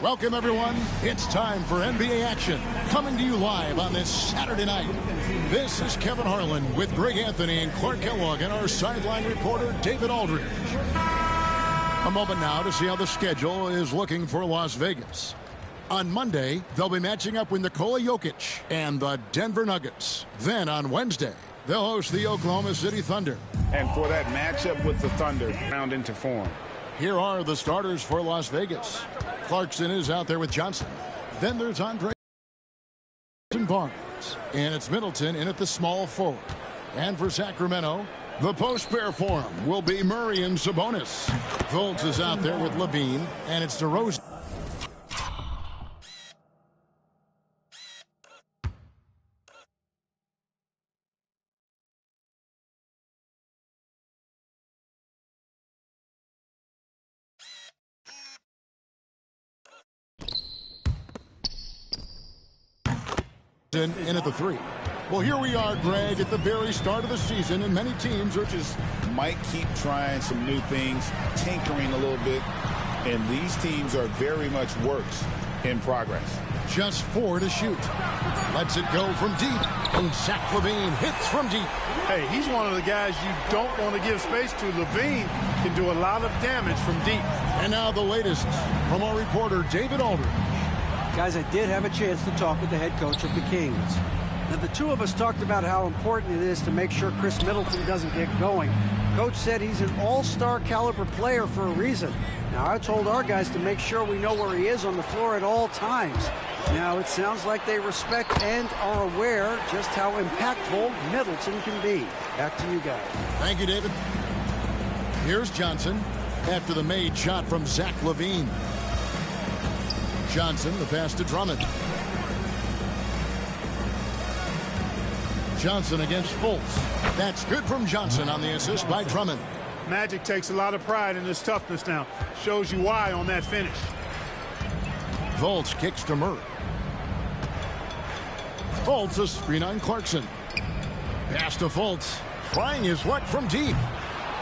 Welcome, everyone. It's time for NBA action. Coming to you live on this Saturday night. This is Kevin Harlan with Greg Anthony and Clark Kellogg and our sideline reporter, David Aldridge. A moment now to see how the schedule is looking for Las Vegas. On Monday, they'll be matching up with Nikola Jokic and the Denver Nuggets. Then on Wednesday, they'll host the Oklahoma City Thunder. And for that matchup with the Thunder, round into form. Here are the starters for Las Vegas. Clarkson is out there with Johnson. Then there's Andre Barnes. And it's Middleton in at the small forward. And for Sacramento, the post pair for him will be Murray and Sabonis. Fultz is out there with Levine. And it's DeRozan. In at the three. Well, here we are, Greg, at the very start of the season, and many teams are just might keep trying some new things, tinkering a little bit, and these teams are very much works in progress. Just 4 to shoot. Lets it go from deep, and Zach LaVine hits from deep. Hey, he's one of the guys you don't want to give space to. LaVine can do a lot of damage from deep. And now the latest from our reporter, David Aldridge. Guys, I did have a chance to talk with the head coach of the Kings. Now, the two of us talked about how important it is to make sure Chris Middleton doesn't get going. Coach said he's an all-star caliber player for a reason. Now, I told our guys to make sure we know where he is on the floor at all times. Now, it sounds like they respect and are aware just how impactful Middleton can be. Back to you guys. Thank you, David. Here's Johnson after the made shot from Zach LaVine. Johnson, the pass to Drummond. Johnson against Fultz. That's good from Johnson on the assist by Drummond. Magic takes a lot of pride in his toughness now. Shows you why on that finish. Fultz kicks to Murray. Fultz a screen on Clarkson. Pass to Fultz. Trying his luck from deep.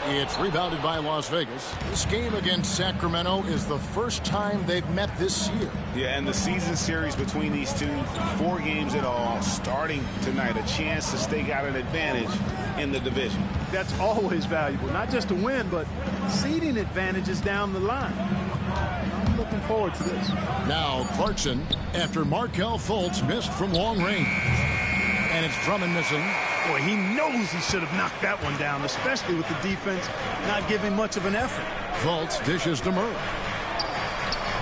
It's rebounded by Las Vegas. This game against Sacramento is the first time they've met this year. Yeah, and the season series between these two, 4 games in all, starting tonight. A chance to stake out an advantage in the division. That's always valuable, not just to win, but seeding advantages down the line. I'm looking forward to this. Now Clarkson after Markelle Fultz missed from long range. And it's Drummond missing. Boy, he knows he should have knocked that one down, especially with the defense not giving much of an effort. Fultz dishes to Murray.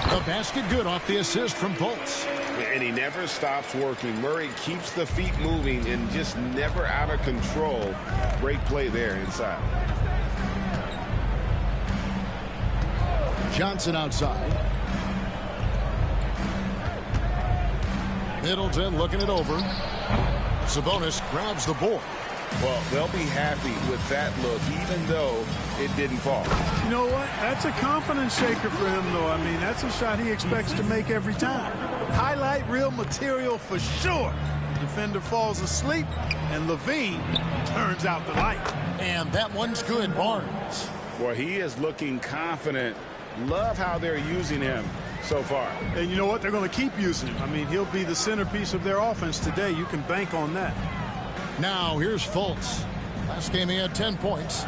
The basket good off the assist from Fultz. And he never stops working. Murray keeps the feet moving and just never out of control. Great play there inside. Johnson outside. Middleton looking it over. Sabonis grabs the board. Well, they'll be happy with that look, even though it didn't fall. You know what? That's a confidence shaker for him, though. I mean, that's a shot he expects to make every time. Highlight reel material for sure. The defender falls asleep, and LaVine turns out the light. And that one's good, Barnes. Well, he is looking confident. Love how they're using him so far. And you know what? They're going to keep using him. I mean, he'll be the centerpiece of their offense today. You can bank on that. Now here's Fultz. Last game he had 10 points.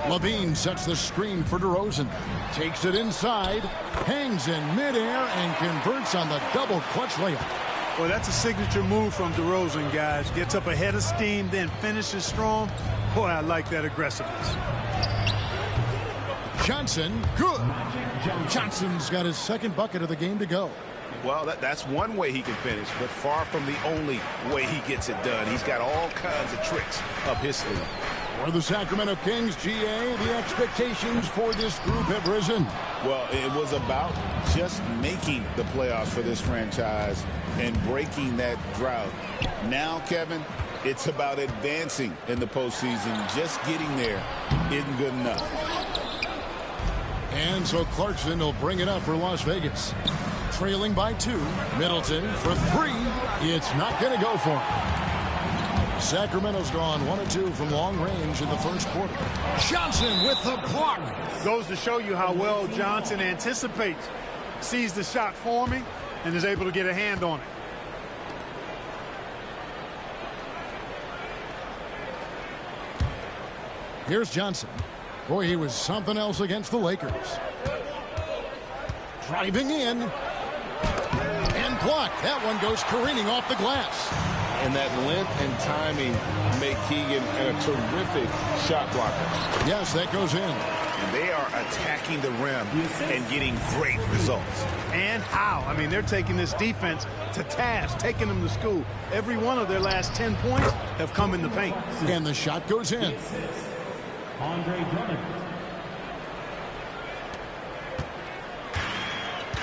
LaVine sets the screen for DeRozan. Takes it inside. Hangs in midair and converts on the double clutch layup. Well, that's a signature move from DeRozan, guys. Gets up ahead of steam, then finishes strong. Boy, I like that aggressiveness. Johnson, good. Johnson's got his second bucket of the game to go. Well, that's one way he can finish, but far from the only way he gets it done. He's got all kinds of tricks up his sleeve. For the Sacramento Kings, GA, the expectations for this group have risen. Well, it was about just making the playoffs for this franchise and breaking that drought. Now, Kevin, it's about advancing in the postseason. Just getting there isn't good enough. And so Clarkson will bring it up for Las Vegas. Trailing by 2. Middleton for 3. It's not going to go for him. Sacramento's gone 1 of 2 from long range in the first quarter. Johnson with the block. Goes to show you how well Johnson anticipates sees the shot forming and is able to get a hand on it. Here's Johnson. Boy, he was something else against the Lakers. Driving in. And blocked. That one goes careening off the glass. And that length and timing make Keegan a terrific shot blocker. Yes, that goes in. And they are attacking the rim and getting great results. And how? I mean, they're taking this defense to task, taking them to school. Every one of their last 10 points have come in the paint. And the shot goes in.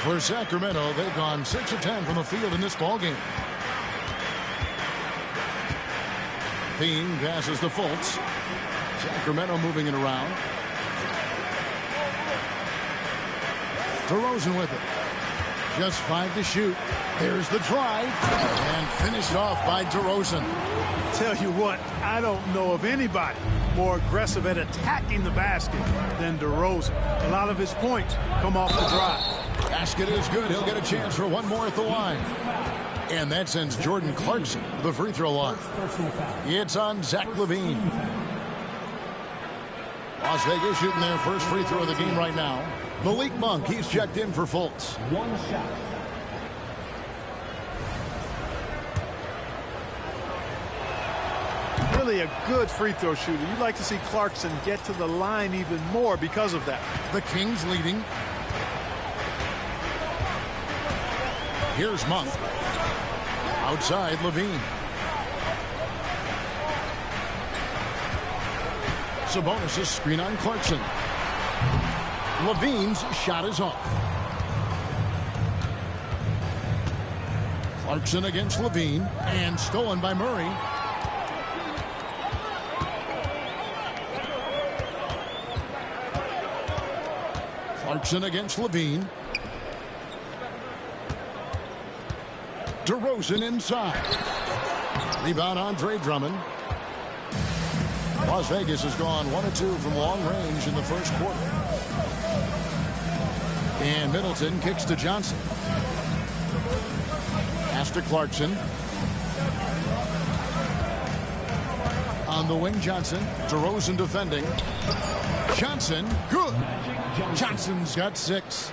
For Sacramento, they've gone 6 of 10 from the field in this ballgame. Bean passes to Fultz. Sacramento moving it around. DeRozan with it. Just 5 to shoot. There's the drive. And finished off by DeRozan. Tell you what, I don't know of anybody more aggressive at attacking the basket than DeRozan. A lot of his points come off the drive. Basket is good. He'll get a chance for one more at the line. And that sends Jordan Clarkson to the free throw line. It's on Zach LaVine. Las Vegas shooting their first free throw of the game right now. Malik Monk, he's checked in for Fultz. One shot. Really a good free throw shooter. You'd like to see Clarkson get to the line even more because of that. The Kings leading. Here's Monk. Outside, LaVine. Sabonis' screen on Clarkson. LaVine's shot is off. Clarkson against LaVine, and stolen by Murray. Clarkson against LaVine. DeRozan inside. Rebound Andre Drummond. Las Vegas has gone 1 of 2 from long range in the first quarter. And Middleton kicks to Johnson. Pass to Clarkson. On the wing, Johnson. DeRozan defending. Johnson, good. Johnson's got 6.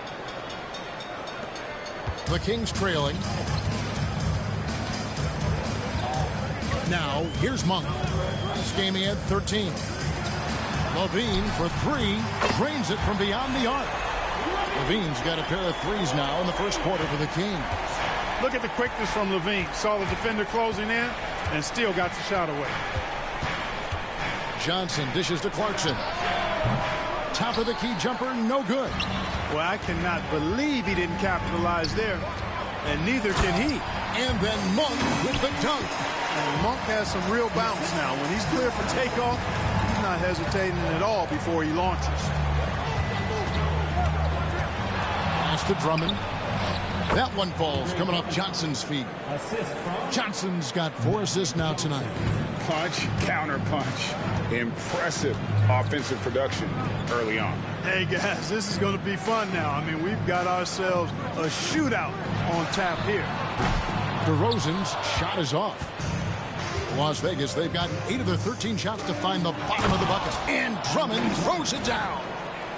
The Kings trailing. Now, here's Monk. This game he had 13. LaVine for 3. Drains it from beyond the arc. LaVine's got a pair of threes now in the first quarter for the Kings. Look at the quickness from LaVine. Saw the defender closing in and still got the shot away. Johnson dishes to Clarkson. Top of the key jumper, no good. Well, I cannot believe he didn't capitalize there. And neither can he. And then Monk with the dunk. And Monk has some real bounce now. When he's clear for takeoff, he's not hesitating at all before he launches. Pass to Drummond. That one falls coming off Johnson's feet. Johnson's got 4 assists now tonight. Punch, counter punch. Impressive offensive production early on. Hey, guys, this is going to be fun now. I mean, we've got ourselves a shootout on tap here. DeRozan's shot is off. Las Vegas, they've gotten 8 of their 13 shots to find the bottom of the bucket. And Drummond throws it down.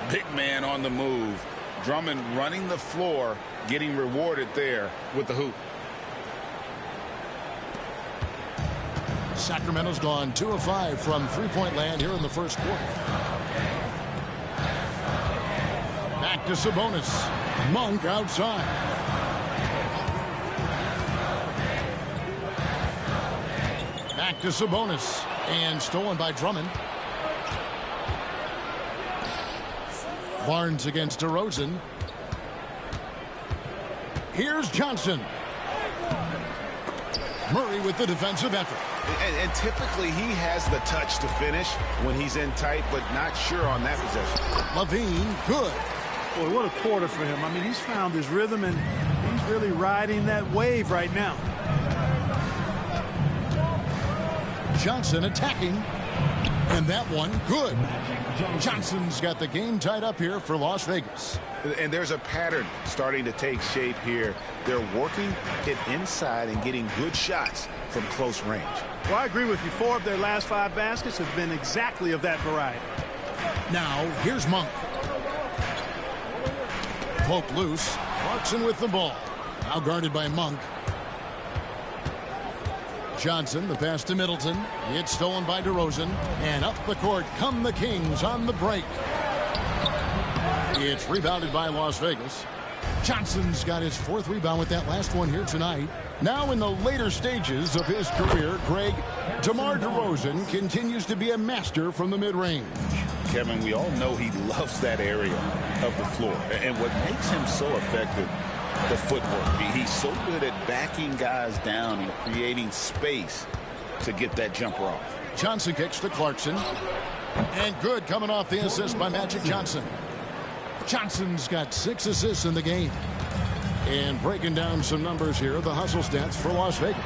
Big man on the move. Drummond running the floor, getting rewarded there with the hoop. Sacramento's gone 2 of 5 from three-point land here in the first quarter. Back to Sabonis. Monk outside. Back to Sabonis. And stolen by Drummond. Barnes against DeRozan. Here's Johnson. Murray with the defensive effort. And typically he has the touch to finish when he's in tight, but not sure on that possession. LaVine, good. Boy, what a quarter for him. I mean, he's found his rhythm, and he's really riding that wave right now. Johnson attacking. And that one, good. Johnson's got the game tied up here for Las Vegas. And there's a pattern starting to take shape here. They're working it inside and getting good shots from close range. Well, I agree with you. 4 of their last 5 baskets have been exactly of that variety. Now, here's Monk. Poked loose. Clarkson with the ball. Now guarded by Monk. Johnson, the pass to Middleton. It's stolen by DeRozan. And up the court come the Kings on the break. It's rebounded by Las Vegas. Johnson's got his 4th rebound with that last one here tonight. Now in the later stages of his career, Greg, DeMar DeRozan continues to be a master from the mid-range. Kevin, we all know he loves that area of the floor. And what makes him so effective, the footwork. He's so good at backing guys down and creating space to get that jumper off. Johnson kicks to Clarkson. And good coming off the assist by Magic Johnson. Johnson's got 6 assists in the game. And breaking down some numbers here, the hustle stats for Las Vegas.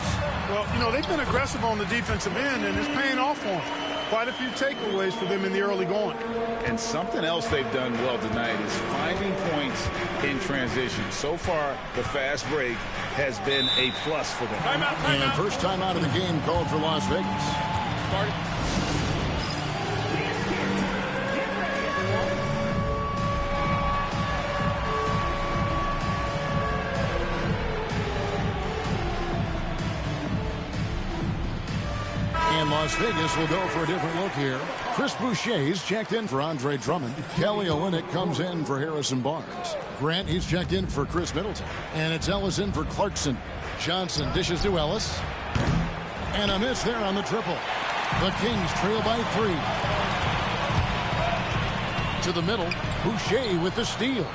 Well, you know, they've been aggressive on the defensive end, and it's paying off for them. Quite a few takeaways for them in the early going. And something else they've done well tonight is finding points in transition. So far, the fast break has been a plus for them. And first time out of the game called for Las Vegas. And Las Vegas will go for a different look here. Chris Boucher's checked in for Andre Drummond. Kelly Olynyk comes in for Harrison Barnes. Grant, he's checked in for Chris Middleton. And it's Ellis in for Clarkson. Johnson dishes to Ellis. And a miss there on the triple. The Kings trail by 3. To the middle, Boucher with the steal.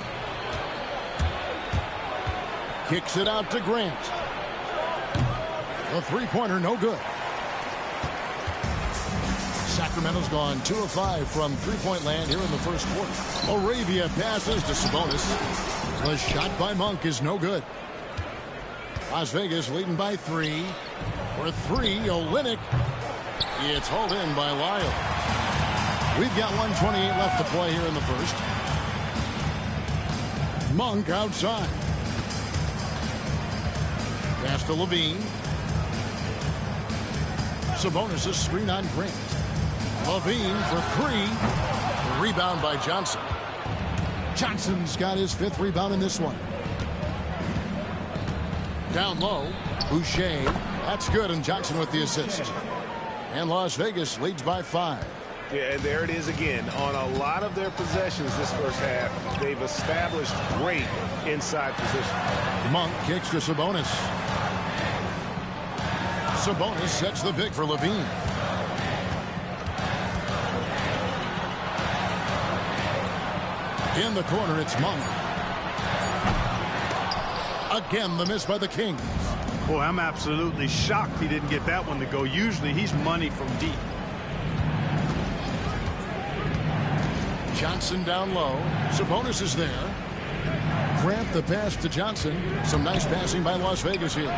Kicks it out to Grant. The three-pointer no good. Sacramento's gone 2 of 5 from three-point land here in the first quarter. Arabia passes to Sabonis. The shot by Monk is no good. Las Vegas leading by 3. For 3, Olynyk. It's hauled in by Lyle. We've got 1:28 left to play here in the first. Monk outside. Pass to Levine. Sabonis a screen on Grant. Levine for 3. Rebound by Johnson. Johnson's got his 5th rebound in this one. Down low, Boucher. That's good, and Johnson with the assist. And Las Vegas leads by 5. Yeah, and there it is again. On a lot of their possessions this first half, they've established great inside position. Monk kicks to Sabonis. Sabonis sets the pick for Levine. In the corner, it's Monk. Again, the miss by the Kings. Boy, I'm absolutely shocked he didn't get that one to go. Usually, he's money from deep. Johnson down low. Sabonis is there. Grant the pass to Johnson. Some nice passing by Las Vegas here.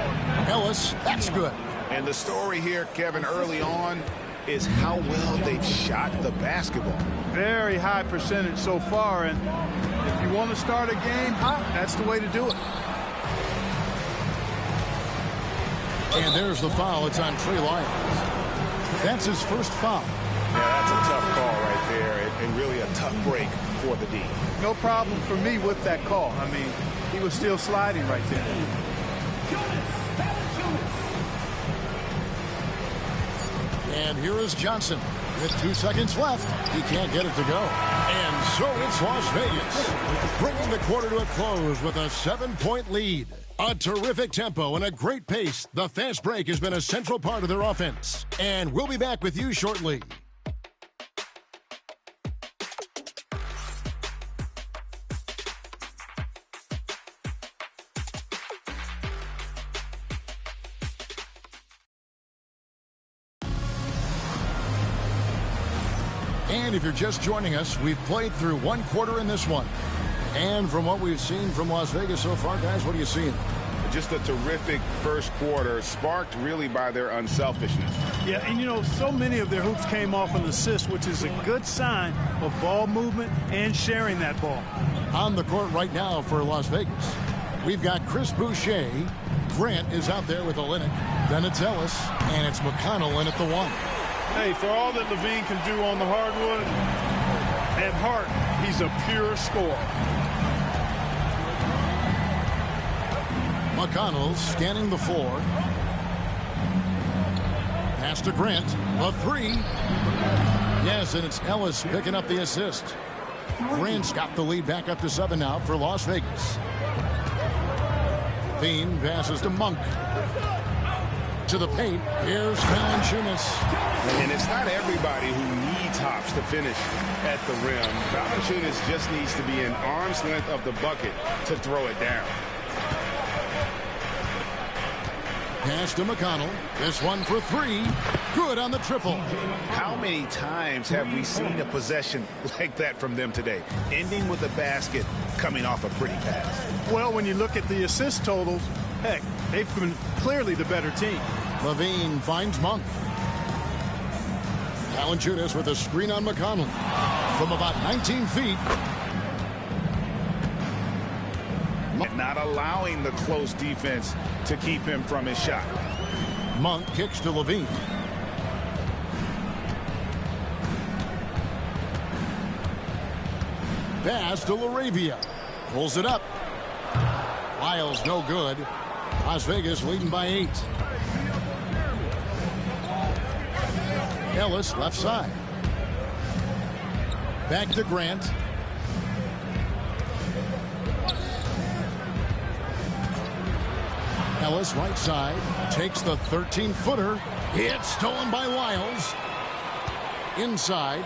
Ellis, that's good. And the story here, Kevin, early on is how well they've shot the basketball. Very high percentage so far, and if you want to start a game hot, that's the way to do it. And there's the foul. It's on Trey Lyons. That's his first foul. Yeah, that's a tough call right there, and really a tough break for the D. No problem for me with that call. I mean, he was still sliding right there. And here is Johnson. With 2 seconds left, he can't get it to go. And so it's Las Vegas, bringing the quarter to a close with a 7-point lead. A terrific tempo and a great pace. The fast break has been a central part of their offense. And we'll be back with you shortly. And if you're just joining us, we've played through 1 quarter in this one. And from what we've seen from Las Vegas so far, guys, what are you seeing? just a terrific first quarter, sparked really by their unselfishness. Yeah, and you know, so many of their hoops came off an assist, which is a good sign of ball movement and sharing that ball. On the court right now for Las Vegas, we've got Chris Boucher. Grant is out there with Olynyk. Then it's Ellis, and it's McConnell in at the 1. Hey, for all that Levine can do on the hardwood, at heart, he's a pure scorer. McConnell scanning the floor. Pass to Grant. A 3. Yes, and it's Ellis picking up the assist. Grant's got the lead back up to 7 now for Las Vegas. Levine passes to Monk. To the paint. Here's Valanciunas. And it's not everybody who needs hops to finish at the rim. Valanciunas just needs to be an arm's length of the bucket to throw it down. Pass to McConnell. This one for 3. Good on the triple. How many times have we seen a possession like that from them today? Ending with a basket, coming off a pretty pass. Well, when you look at the assist totals, heck, they've been clearly the better team. Levine finds Monk. Valanciunas with a screen on McConnell. From about 19 feet. Not allowing the close defense to keep him from his shot. Monk kicks to Levine. Pass to LaRavia. Pulls it up. Lyles no good. Las Vegas leading by 8. Ellis left side. Back to Grant. Ellis right side. Takes the 13-footer. It's stolen by Lyles. Inside.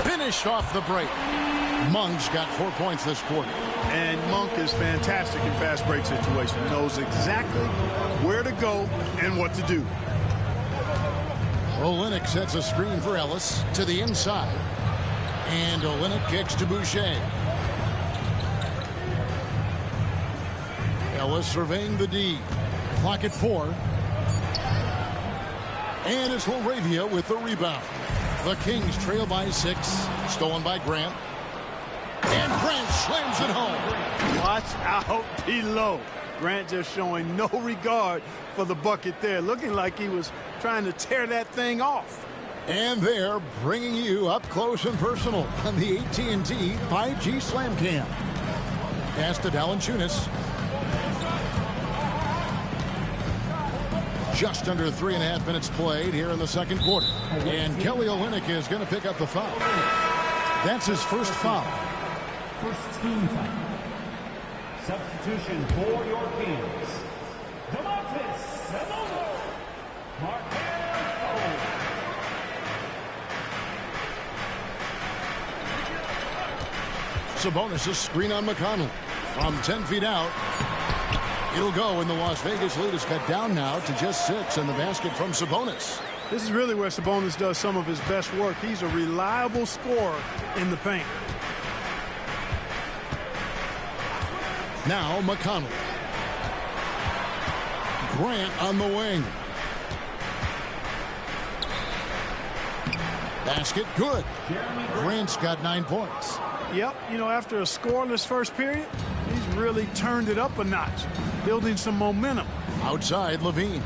Finished off the break. Monk's got 4 points this quarter. And Monk is fantastic in fast break situations. Knows exactly where to go and what to do. Olynyk sets a screen for Ellis to the inside. And Olynyk kicks to Boucher. Ellis surveying the D. Clock at 4. And it's LaRavia with the rebound. The Kings trail by 6. Stolen by Grant. And Grant slams it home. Watch out below. Grant just showing no regard for the bucket there. Looking like he was trying to tear that thing off. And they're bringing you up close and personal on the AT&T 5G Slam Cam. Pass to Valanciunas. Just under 3.5 minutes played here in the second quarter. And Kelly Olynyk is going to pick up the foul. That's his first foul. First team foul. Substitution for your Kings. Domantas Sabonis. Sabonis' screen on McConnell. From 10 feet out. It'll go, and the Las Vegas lead is cut down now to just 6, and the basket from Sabonis. This is really where Sabonis does some of his best work. He's a reliable scorer in the paint. Now McConnell. Grant on the wing. Basket good. Grant's got 9 points. Yep, you know, after a scoreless first period, he's really turned it up a notch, building some momentum. Outside, Levine.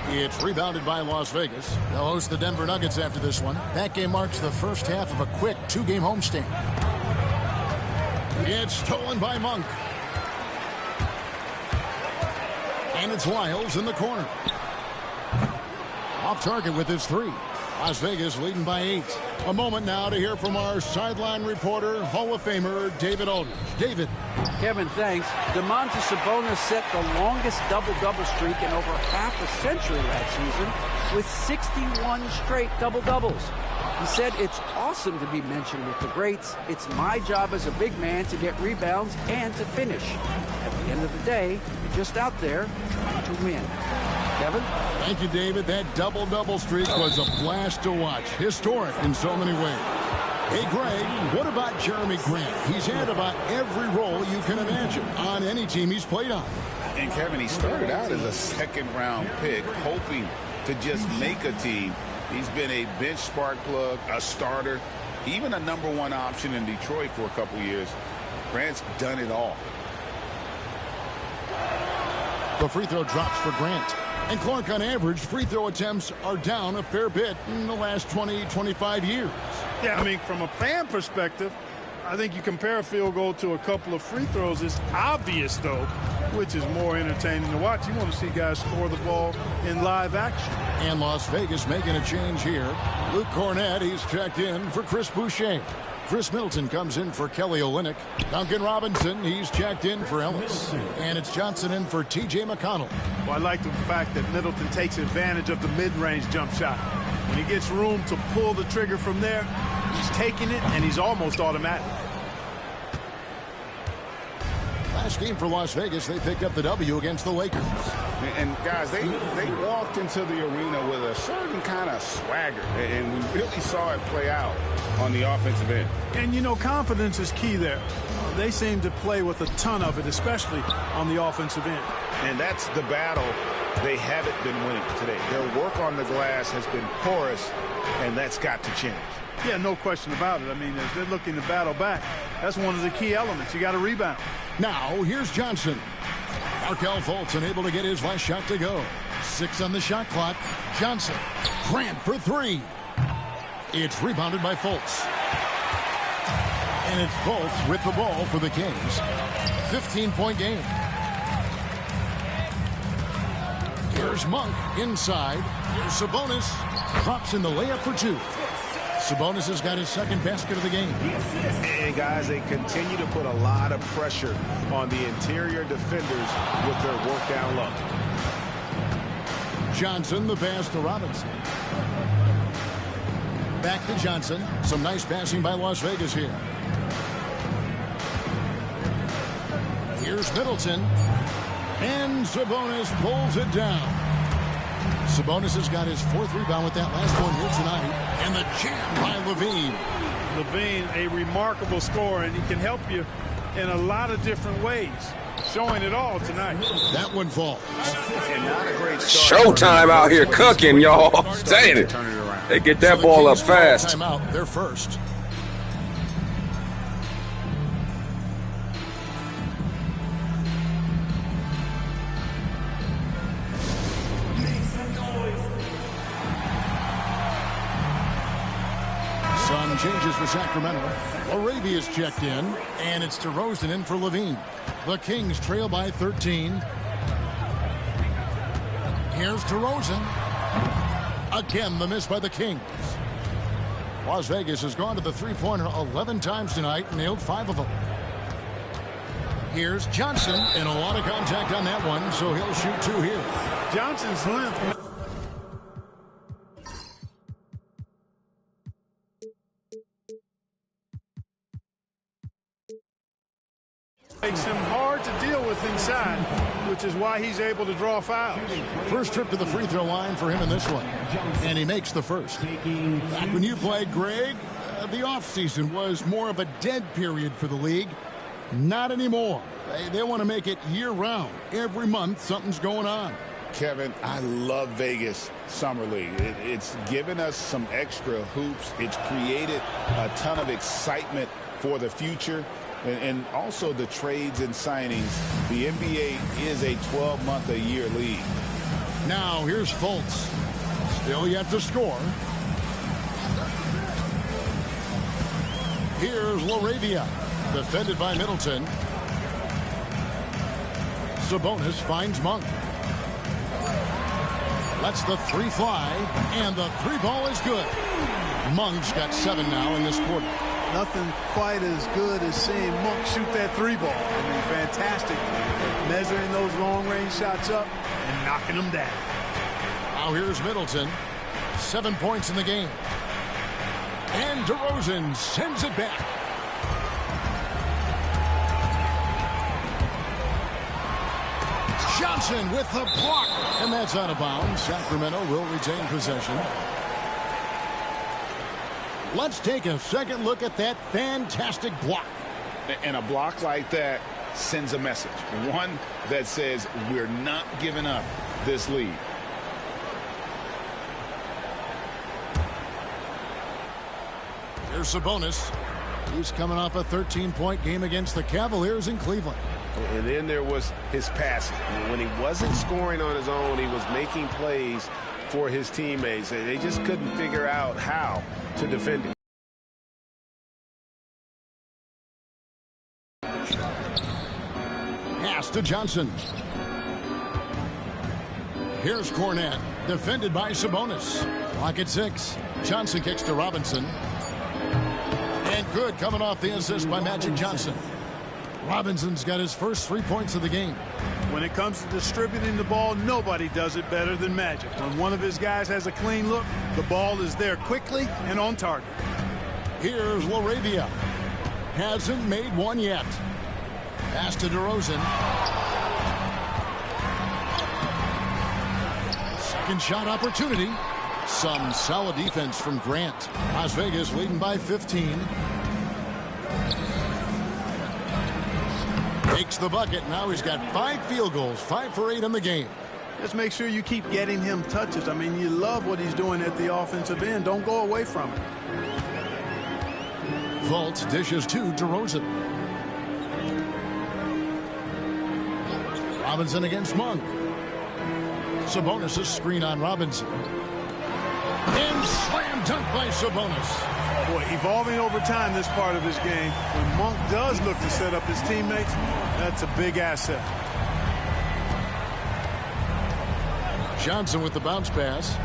It's rebounded by Las Vegas. They'll host the Denver Nuggets after this one. That game marks the first half of a quick 2-game homestand. It's stolen by Monk. And it's Lyles in the corner. Off target with his 3. Las Vegas leading by 8. A moment now to hear from our sideline reporter, Hall of Famer David Aldridge. David. Kevin, thanks. Domantas Sabonis set the longest double-double streak in over half a century last season with 61 straight double-doubles. He said, "It's awesome to be mentioned with the greats. It's my job as a big man to get rebounds and to finish. At the end of the day, you're just out there trying to win." Kevin? Thank you, David. That double-double streak was a blast to watch. Historic in so many ways. Hey, Greg, what about Jeremy Grant? He's had about every role you can imagine on any team he's played on. And, Kevin, he started out as a second-round pick, hoping to just make a team. He's been a bench spark plug, a starter, even a #1 option in Detroit for a couple years. Grant's done it all. The free throw drops for Grant. And Clark, on average, free throw attempts are down a fair bit in the last 20, 25 years. Yeah, I mean, from a fan perspective, I think you compare a field goal to a couple of free throws. It's obvious, though, which is more entertaining to watch. You want to see guys score the ball in live action. And Las Vegas making a change here. Luke Cornett, he's checked in for Chris Boucher. Chris Middleton comes in for Kelly Olynyk. Duncan Robinson, he's checked in for Ellis. And it's Johnson in for T.J. McConnell. Well, I like the fact that Middleton takes advantage of the mid-range jump shot. When he gets room to pull the trigger from there, he's taking it, and he's almost automatic. Last game for Las Vegas, they picked up the W against the Lakers. And guys, they walked into the arena with a certain kind of swagger, and we really saw it play out on the offensive end. And, you know, confidence is key there. They seem to play with a ton of it, especially on the offensive end. And that's the battle they haven't been winning today. Their work on the glass has been porous, and that's got to change. Yeah, no question about it. I mean, as they're looking to battle back, that's one of the key elements. You got to rebound. Now, here's Johnson. Markelle Fultz unable to get his last shot to go. 6 on the shot clock. Johnson. Grant for 3. It's rebounded by Fultz. And it's Fultz with the ball for the Kings. 15-point game. Here's Monk inside. Here's Sabonis. Drops in the layup for 2. Sabonis has got his second basket of the game. And, guys, they continue to put a lot of pressure on the interior defenders with their work down low. Johnson, the pass to Robinson. Back to Johnson. Some nice passing by Las Vegas here. Here's Middleton. And Sabonis pulls it down. Sabonis has got his 4th rebound with that last one here tonight. And the jam by Levine. Levine, a remarkable scorer, and he can help you in a lot of different ways. Showing it all tonight. That one falls. And not a great start. Showtime out here cooking, y'all. Saying it. They get that ball up fast. Timeout, they're first. Sun changes for Sacramento. Arabia's checked in, and it's DeRozan in for Levine. The Kings trail by 13. Here's DeRozan. Again, the miss by the Kings. Las Vegas has gone to the three-pointer 11 times tonight, nailed 5 of them. Here's Johnson, and a lot of contact on that one, so he'll shoot 2 here. Johnson's length makes him hard to deal with inside, which is why he's able to draw fouls. First trip to the free throw line for him in this one, and he makes the first. Back when you played, Greg, the offseason was more of a dead period for the league. Not anymore. They want to make it year-round. Every month, something's going on. Kevin, I love Vegas Summer League. It's given us some extra hoops. It's created a ton of excitement for the future. And also the trades and signings. The NBA is a 12-month-a-year league. Now, here's Fultz. Still yet to score. Here's LaRavia. Defended by Middleton. Sabonis finds Monk. Lets the 3 fly. And the 3 ball is good. Monk's got 7 now in this quarter. Nothing quite as good as seeing Monk shoot that 3 ball. I mean, fantastic. Measuring those long-range shots up and knocking them down. Now here's Middleton. 7 points in the game. And DeRozan sends it back. Johnson with the block. And that's out of bounds. Sacramento will retain possession. Let's take a second look at that fantastic block. And a block like that sends a message. One that says we're not giving up this lead. Here's Sabonis. He's coming off a 13-point game against the Cavaliers in Cleveland. And then there was his passing. When he wasn't scoring on his own, he was making plays for his teammates. They just couldn't figure out how to defend him. Pass to Johnson. Here's Cornette, defended by Sabonis. Clock at 6. Johnson kicks to Robinson. And good, coming off the assist by Magic Johnson. Robinson's got his first 3 points of the game. When it comes to distributing the ball, nobody does it better than Magic. When one of his guys has a clean look, the ball is there quickly and on target. Here's LaRavia. Hasn't made one yet. Pass to DeRozan. Second shot opportunity. Some solid defense from Grant. Las Vegas leading by 15. Takes the bucket. Now he's got 5 field goals, 5 for 8 in the game. Just make sure you keep getting him touches. I mean, you love what he's doing at the offensive end. Don't go away from it. Fultz dishes to DeRozan. Robinson against Monk. Sabonis' screen on Robinson. And slam dunk by Sabonis. Boy, evolving over time this part of his game. When Monk does look to set up his teammates, that's a big asset. Johnson with the bounce pass.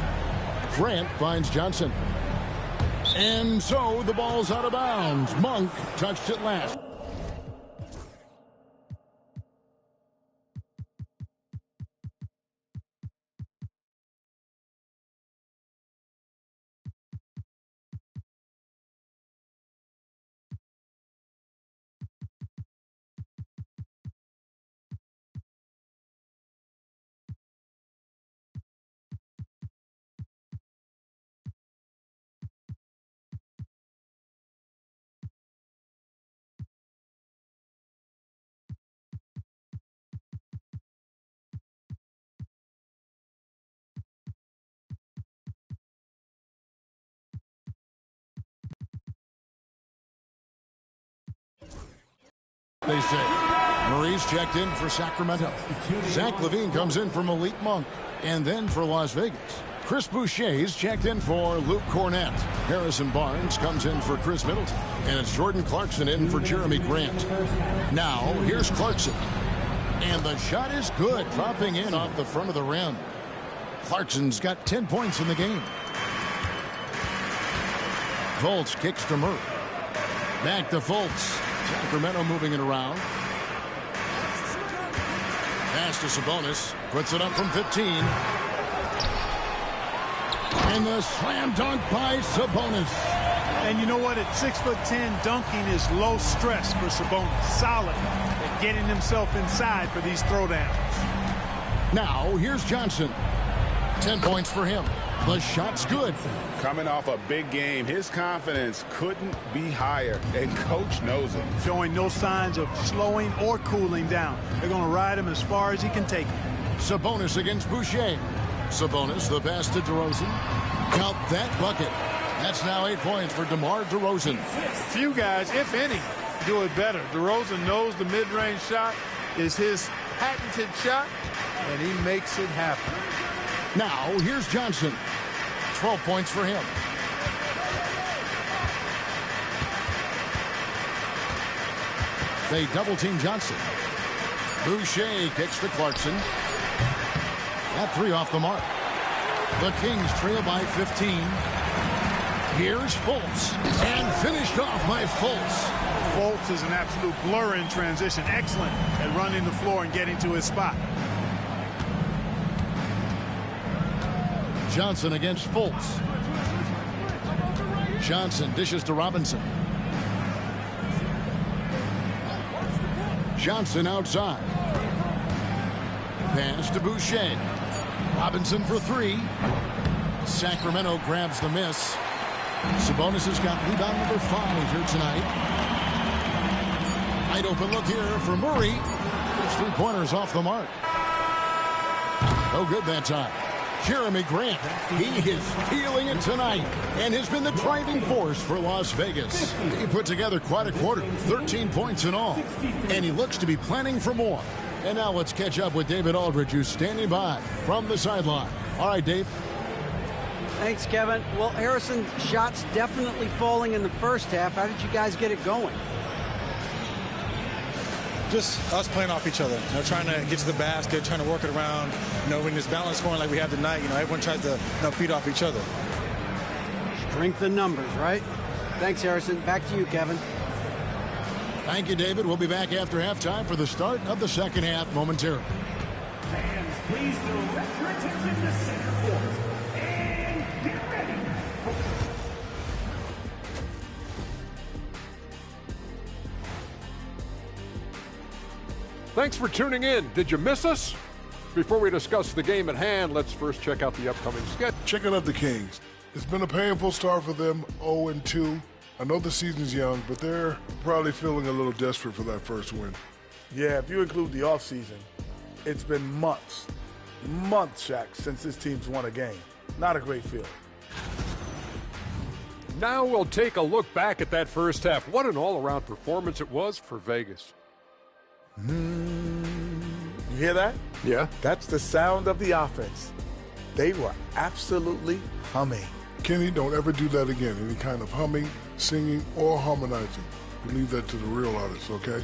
Grant finds Johnson. And so the ball's out of bounds. Monk touched it last. They say. Marie's checked in for Sacramento. Zach LaVine comes in for Malik Monk. And then for Las Vegas, Chris Boucher's checked in for Luke Cornette. Harrison Barnes comes in for Chris Middleton. And it's Jordan Clarkson in for Jeremy Grant. Now, here's Clarkson. And the shot is good, dropping in off the front of the rim. Clarkson's got 10 points in the game. Fultz kicks to Murray. Back to Fultz. Sacramento moving it around. Pass to Sabonis. Puts it up from 15. And the slam dunk by Sabonis. And you know what? At 6'10", dunking is low stress for Sabonis. Solid at getting himself inside for these throwdowns. Now, here's Johnson. 10 points for him. The shot's good. Coming off a big game, his confidence couldn't be higher, and coach knows it. Showing no signs of slowing or cooling down. They're going to ride him as far as he can take him. Sabonis against Boucher. Sabonis, the pass to DeRozan. Count that bucket. That's now 8 points for DeMar DeRozan. Few guys, if any, do it better. DeRozan knows the mid-range shot is his patented shot, and he makes it happen. Now, here's Johnson. 12 points for him. They double-team Johnson. Boucher kicks to Clarkson. That 3 off the mark. The Kings trail by 15. Here's Fultz. And finished off by Fultz. Fultz is an absolute blur in transition. Excellent at running the floor and getting to his spot. Johnson against Fultz. Johnson dishes to Robinson. Johnson outside. Pass to Boucher. Robinson for three. Sacramento grabs the miss. Sabonis has got rebound number 5 here tonight. Wide open look here for Murray. His three-pointers off the mark. No good that time. Jeremy Grant, he is feeling it tonight and has been the driving force for Las Vegas. He put together quite a quarter, 13 points in all, and he looks to be planning for more. And now let's catch up with David Aldridge, who's standing by from the sideline. All right, Dave. Thanks, Kevin. Well, Harrison, shots definitely falling in the first half. How did you guys get it going? Just us playing off each other, trying to get to the basket, trying to work it around. When it's balanced scoring like we have tonight, everyone tries to feed off each other. Strength in numbers, right? Thanks, Harrison. Back to you, Kevin. Thank you, David. We'll be back after halftime for the start of the second half momentarily. Fans, please direct your attention to center court and get ready. Thanks for tuning in. Did you miss us? Before we discuss the game at hand, let's first check out the upcoming schedule. Checking out the Kings. It's been a painful start for them, 0-2. I know the season's young, but they're probably feeling a little desperate for that first win. Yeah, if you include the offseason, it's been months, Shaq, since this team's won a game. Not a great feeling. Now we'll take a look back at that first half. What an all-around performance it was for Vegas. You hear that? Yeah. That's the sound of the offense. They were absolutely humming. Kenny, don't ever do that again. Any kind of humming, singing, or harmonizing. We leave that to the real artists, okay?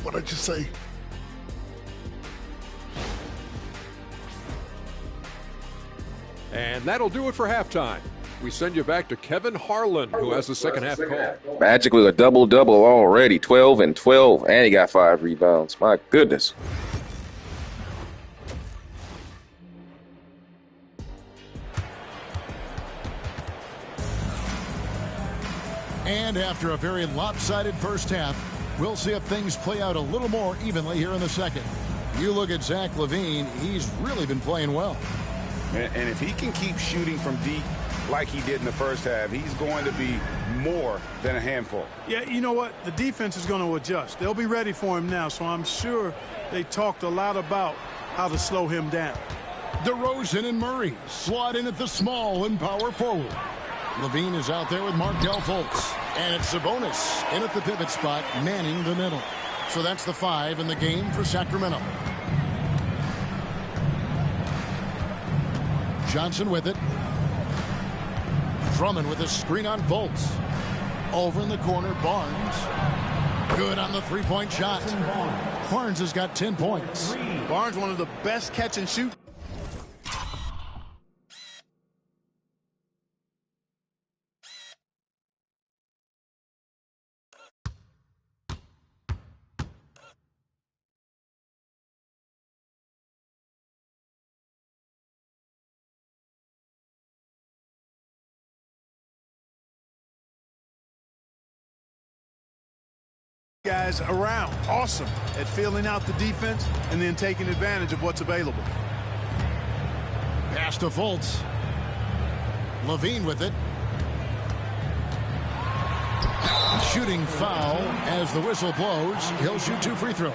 What'd I just say? And that'll do it for halftime. We send you back to Kevin Harlan, who has the second half call. Magic with a double-double already, 12 and 12, and he got 5 rebounds. My goodness. And after a very lopsided first half, we'll see if things play out a little more evenly here in the second. You look at Zach LaVine, he's really been playing well. And if he can keep shooting from deep like he did in the first half, he's going to be more than a handful. Yeah, you know what? The defense is going to adjust. They'll be ready for him now, so I'm sure they talked a lot about how to slow him down. DeRozan and Murray slot in at the small and power forward. LaVine is out there with Markelle Fultz. And it's Sabonis in at the pivot spot, manning the middle. So that's the 5 in the game for Sacramento. Johnson with it. Drummond with a screen on Fultz. Over in the corner, Barnes. Good on the three-point shot. Barnes has got 10 points. Barnes, one of the best catch and shoot. Guys around, awesome at filling out the defense and then taking advantage of what's available. Pass to Fultz. LaVine with it. Shooting foul as the whistle blows. He'll shoot 2 free throws.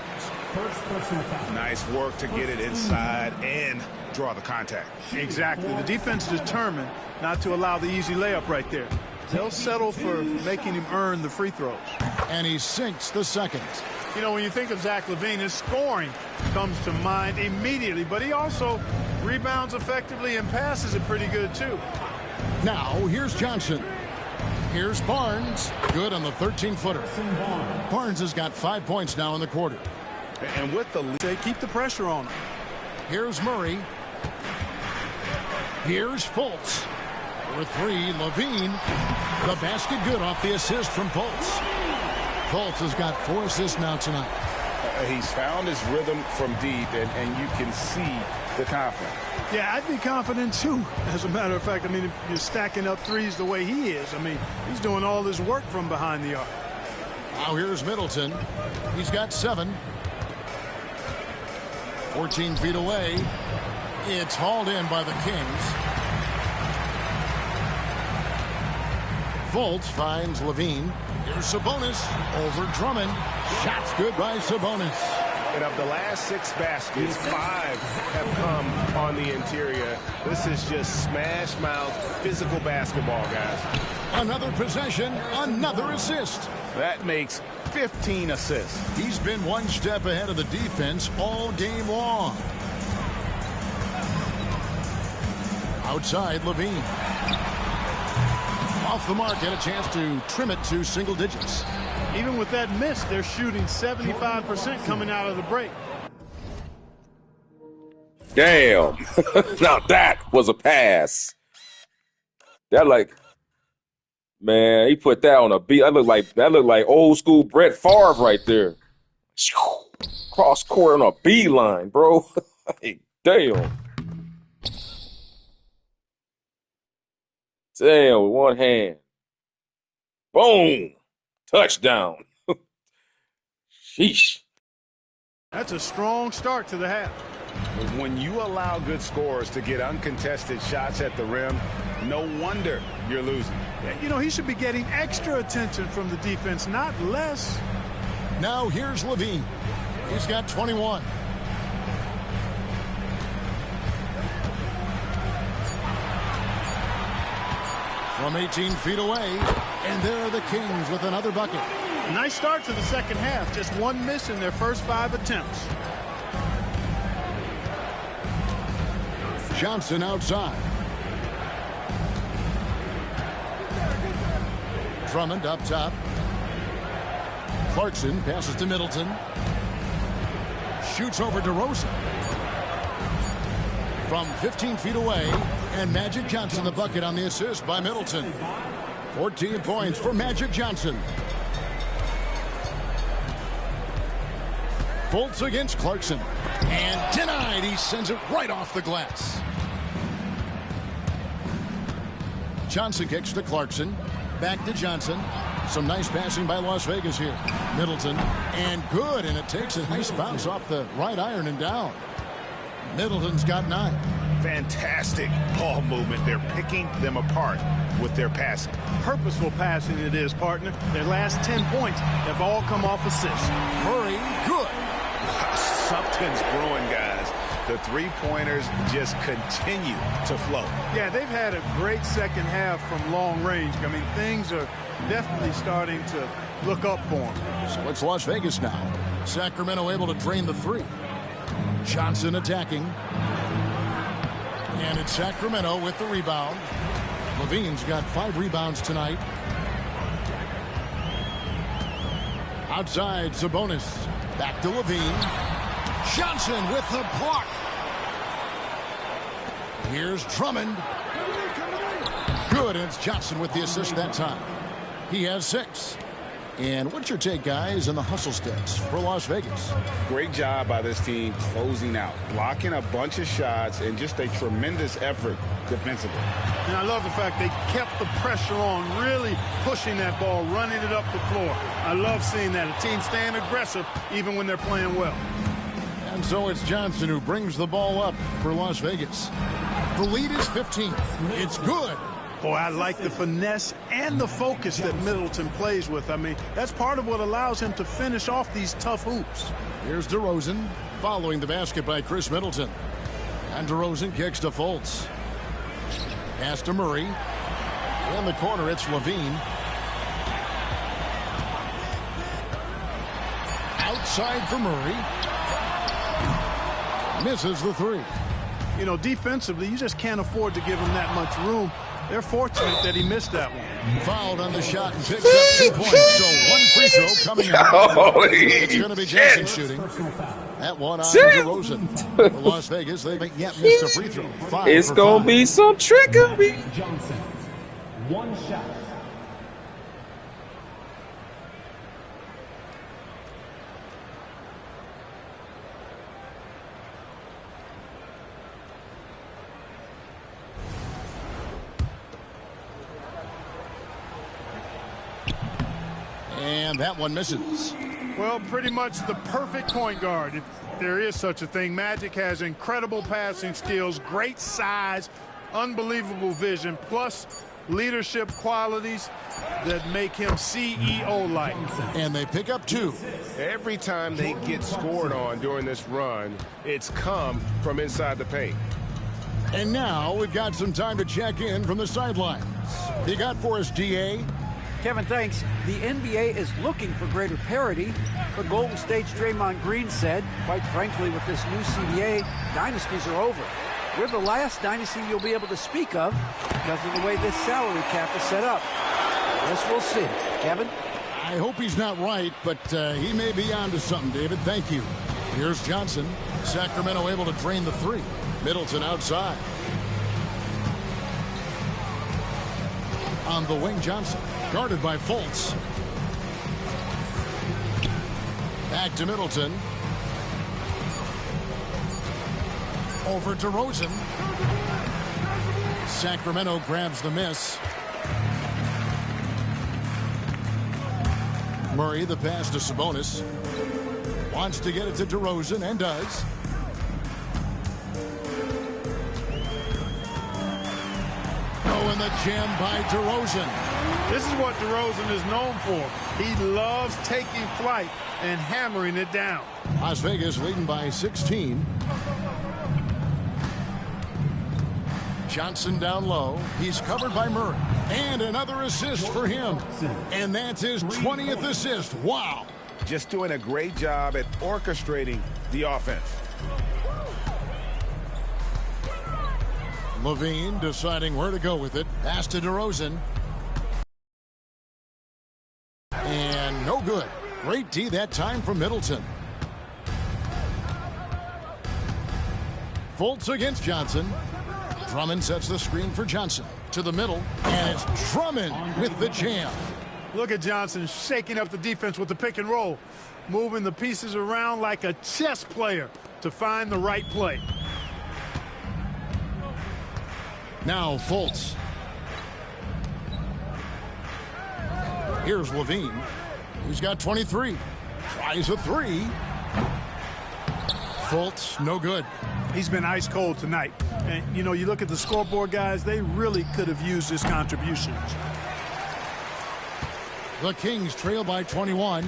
Nice work to get it inside and draw the contact. Exactly. The defense determined not to allow the easy layup right there. They'll settle for making him earn the free throws. And he sinks the second. You know, when you think of Zach LaVine, his scoring comes to mind immediately, but he also rebounds effectively and passes it pretty good, too. Now, here's Johnson. Here's Barnes. Good on the 13-footer. Barnes has got 5 points now in the quarter. And with the lead, they keep the pressure on him. Here's Murray. Here's Fultz. For 3, LaVine. The basket good off the assist from Fultz. Fultz has got 4 assists now tonight. He's found his rhythm from deep, and you can see the confidence. Yeah, I'd be confident, too. As a matter of fact, I mean, if you're stacking up threes the way he is, I mean, he's doing all this work from behind the arc. Now here's Middleton. He's got 7. 14 feet away. It's hauled in by the Kings. Fultz finds Levine. Here's Sabonis over Drummond. Shots good by Sabonis. And of the last 6 baskets, 5 have come on the interior. This is just smash mouth physical basketball, guys. Another possession, another assist. That makes 15 assists. He's been one step ahead of the defense all game long. Outside, Levine. Off the mark, and a chance to trim it to single digits. Even with that miss, they're shooting 75% coming out of the break. Damn. Now that was a pass. That man, he put that on a beat. That looked like old school Brett Favre right there. Cross court on a beeline, bro. Like, damn. Damn, with one hand. Boom. Touchdown. Sheesh. That's a strong start to the half. When you allow good scorers to get uncontested shots at the rim, no wonder you're losing. You know, he should be getting extra attention from the defense, not less. Now here's Levine. He's got 21. From 18 feet away, and there are the Kings with another bucket. Nice start to the second half. Just one miss in their first 5 attempts. Johnson outside. Drummond up top. Clarkson passes to Middleton. Shoots over DeRozan. From 15 feet away, and Magic Johnson the bucket on the assist by Middleton. 14 points for Magic Johnson. Fultz against Clarkson. And denied. He sends it right off the glass. Johnson kicks to Clarkson. Back to Johnson. Some nice passing by Las Vegas here. Middleton. And good. And it takes a nice bounce off the right iron and down. Middleton's got 9. Fantastic ball movement. They're picking them apart with their passing. Purposeful passing it is, partner. Their last 10 points have all come off assists. Murray, good. Something's brewing, guys. The three-pointers just continue to flow. Yeah, they've had a great second half from long range. I mean, things are definitely starting to look up for them. So it's Las Vegas now. Sacramento able to drain the 3. Johnson attacking. And it's Sacramento with the rebound. Levine's got 5 rebounds tonight. Outside, Sabonis. Back to Levine. Johnson with the block. Here's Drummond. Good, and it's Johnson with the assist that time. He has 6. And what's your take, guys, in the hustle steps for Las Vegas? Great job by this team closing out, blocking a bunch of shots, and just a tremendous effort defensively. And I love the fact they kept the pressure on, really pushing that ball, running it up the floor. I love seeing that. A team staying aggressive even when they're playing well. And so it's Johnson who brings the ball up for Las Vegas. The lead is 15. It's good. Boy, I like the finesse and the focus that Middleton plays with. I mean, that's part of what allows him to finish off these tough hoops. Here's DeRozan following the basket by Chris Middleton. And DeRozan kicks to Fultz. Pass to Murray. In the corner, it's Levine. Outside for Murray. Misses the 3. You know, defensively, you just can't afford to give him that much room. They're fortunate that he missed that one. Fouled on the shot and picks up 2 points. So 1 free throw coming up. It's going to be Johnson shooting. That one on DeRozan. For Las Vegas, they haven't yet missed a free throw. 5 it's for going to 5. be some trickery. Johnson, 1 shot. And that one misses. Well, pretty much the perfect point guard, if there is such a thing. Magic has incredible passing skills, great size, unbelievable vision, plus leadership qualities that make him CEO-like. And they pick up 2. Every time they get scored on during this run, it's come from inside the paint. And now we've got some time to check in from the sidelines. You got for us, DA? Kevin, thanks. The NBA is looking for greater parity, but Golden State's Draymond Green said, quite frankly, with this new CBA, dynasties are over. We're the last dynasty you'll be able to speak of because of the way this salary cap is set up. Guess we'll see. Kevin? I hope he's not right, but he may be onto something, David. Thank you. Here's Johnson. Sacramento able to drain the 3. Middleton outside. On the wing, Johnson. Guarded by Fultz. Back to Middleton. Over to Rosen. Sacramento grabs the miss. Murray, the pass to Sabonis. Wants to get it to DeRozan and does. Oh, and the jam by DeRozan. This is what DeRozan is known for. He loves taking flight and hammering it down. Las Vegas leading by 16. Johnson down low. He's covered by Murray. And another assist for him. And that's his 20th assist. Wow. Just doing a great job at orchestrating the offense. Levine deciding where to go with it. Pass to DeRozan. And no good. Great D that time from Middleton. Fultz against Johnson. Drummond sets the screen for Johnson. To the middle. And it's Drummond with the jam. Look at Johnson shaking up the defense with the pick and roll. Moving the pieces around like a chess player to find the right play. Now Fultz. Here's Levine. He's got 23. Tries a 3. Fultz, no good. He's been ice cold tonight. And, you know, you look at the scoreboard, guys, they really could have used his contributions. The Kings trail by 21.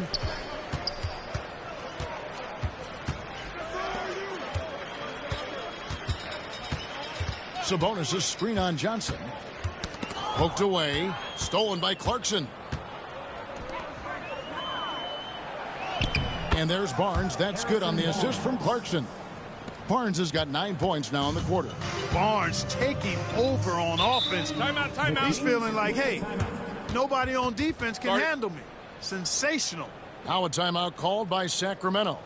Sabonis' screen on Johnson. Poked away. Stolen by Clarkson. And there's Barnes. That's good on the assist from Clarkson. Barnes has got 9 points now in the quarter. Barnes taking over on offense. Timeout. He's feeling like, hey, nobody on defense can handle me. Sensational. Now a timeout called by Sacramento.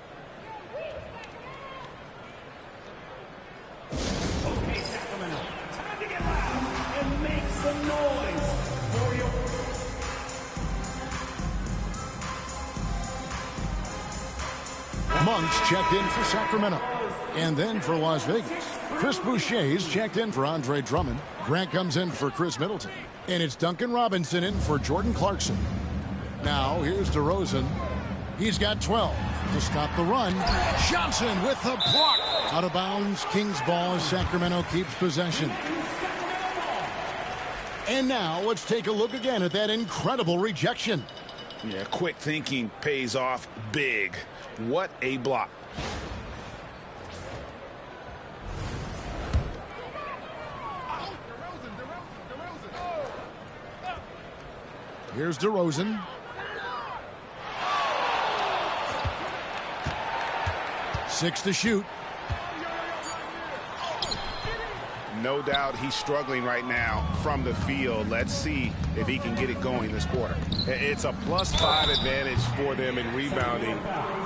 Okay, Sacramento, time to get loud and make some noise for your... Monk's checked in for Sacramento. And then for Las Vegas, Chris Boucher's checked in for Andre Drummond. Grant comes in for Chris Middleton. And it's Duncan Robinson in for Jordan Clarkson. Now here's DeRozan. He's got 12 to stop the run. Johnson with the block. Out of bounds. Kings ball as Sacramento keeps possession. And now let's take a look again at that incredible rejection. Yeah, quick thinking pays off big. What a block. Here's DeRozan. Six to shoot. No doubt he's struggling right now from the field. Let's see if he can get it going this quarter. It's a +5 advantage for them in rebounding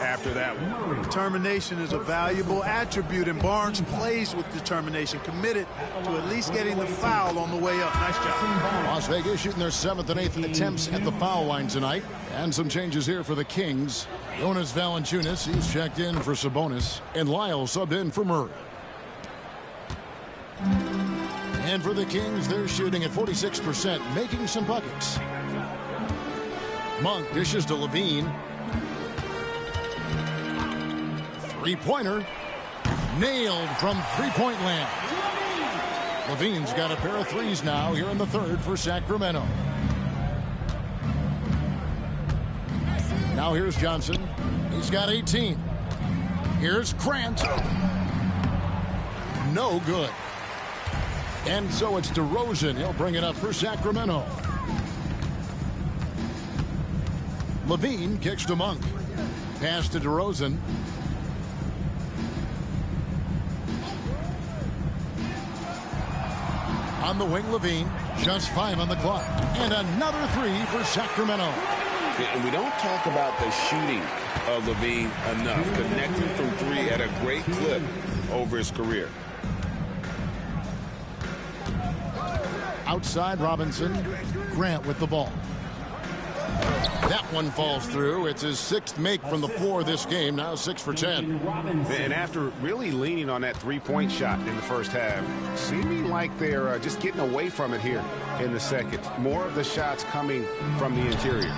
after that one. Determination is a valuable attribute, and Barnes plays with determination, committed to at least getting the foul on the way up. Nice job. Las Vegas shooting their 7th and 8th attempts at the foul line tonight. And some changes here for the Kings. Jonas Valanciunas, he's checked in for Sabonis. And Lyle subbed in for Murray. And for the Kings, they're shooting at 46%, making some buckets. Monk dishes to Levine. Three-pointer. Nailed from three-point land. Levine's got a pair of threes now here in the third for Sacramento. Now here's Johnson. He's got 18. Here's Grant. No good. And so it's DeRozan. He'll bring it up for Sacramento. Levine kicks to Monk. Pass to DeRozan. On the wing, Levine. Just 5 on the clock. And another three for Sacramento. And we don't talk about the shooting of Levine enough. Connecting from three at a great clip over his career. Outside Robinson. Grant with the ball. That one falls through. It's his 6th make from the floor this game. Now 6 for 10. And after really leaning on that three-point shot in the first half, seeming like they're just getting away from it here in the second. More of the shots coming from the interior.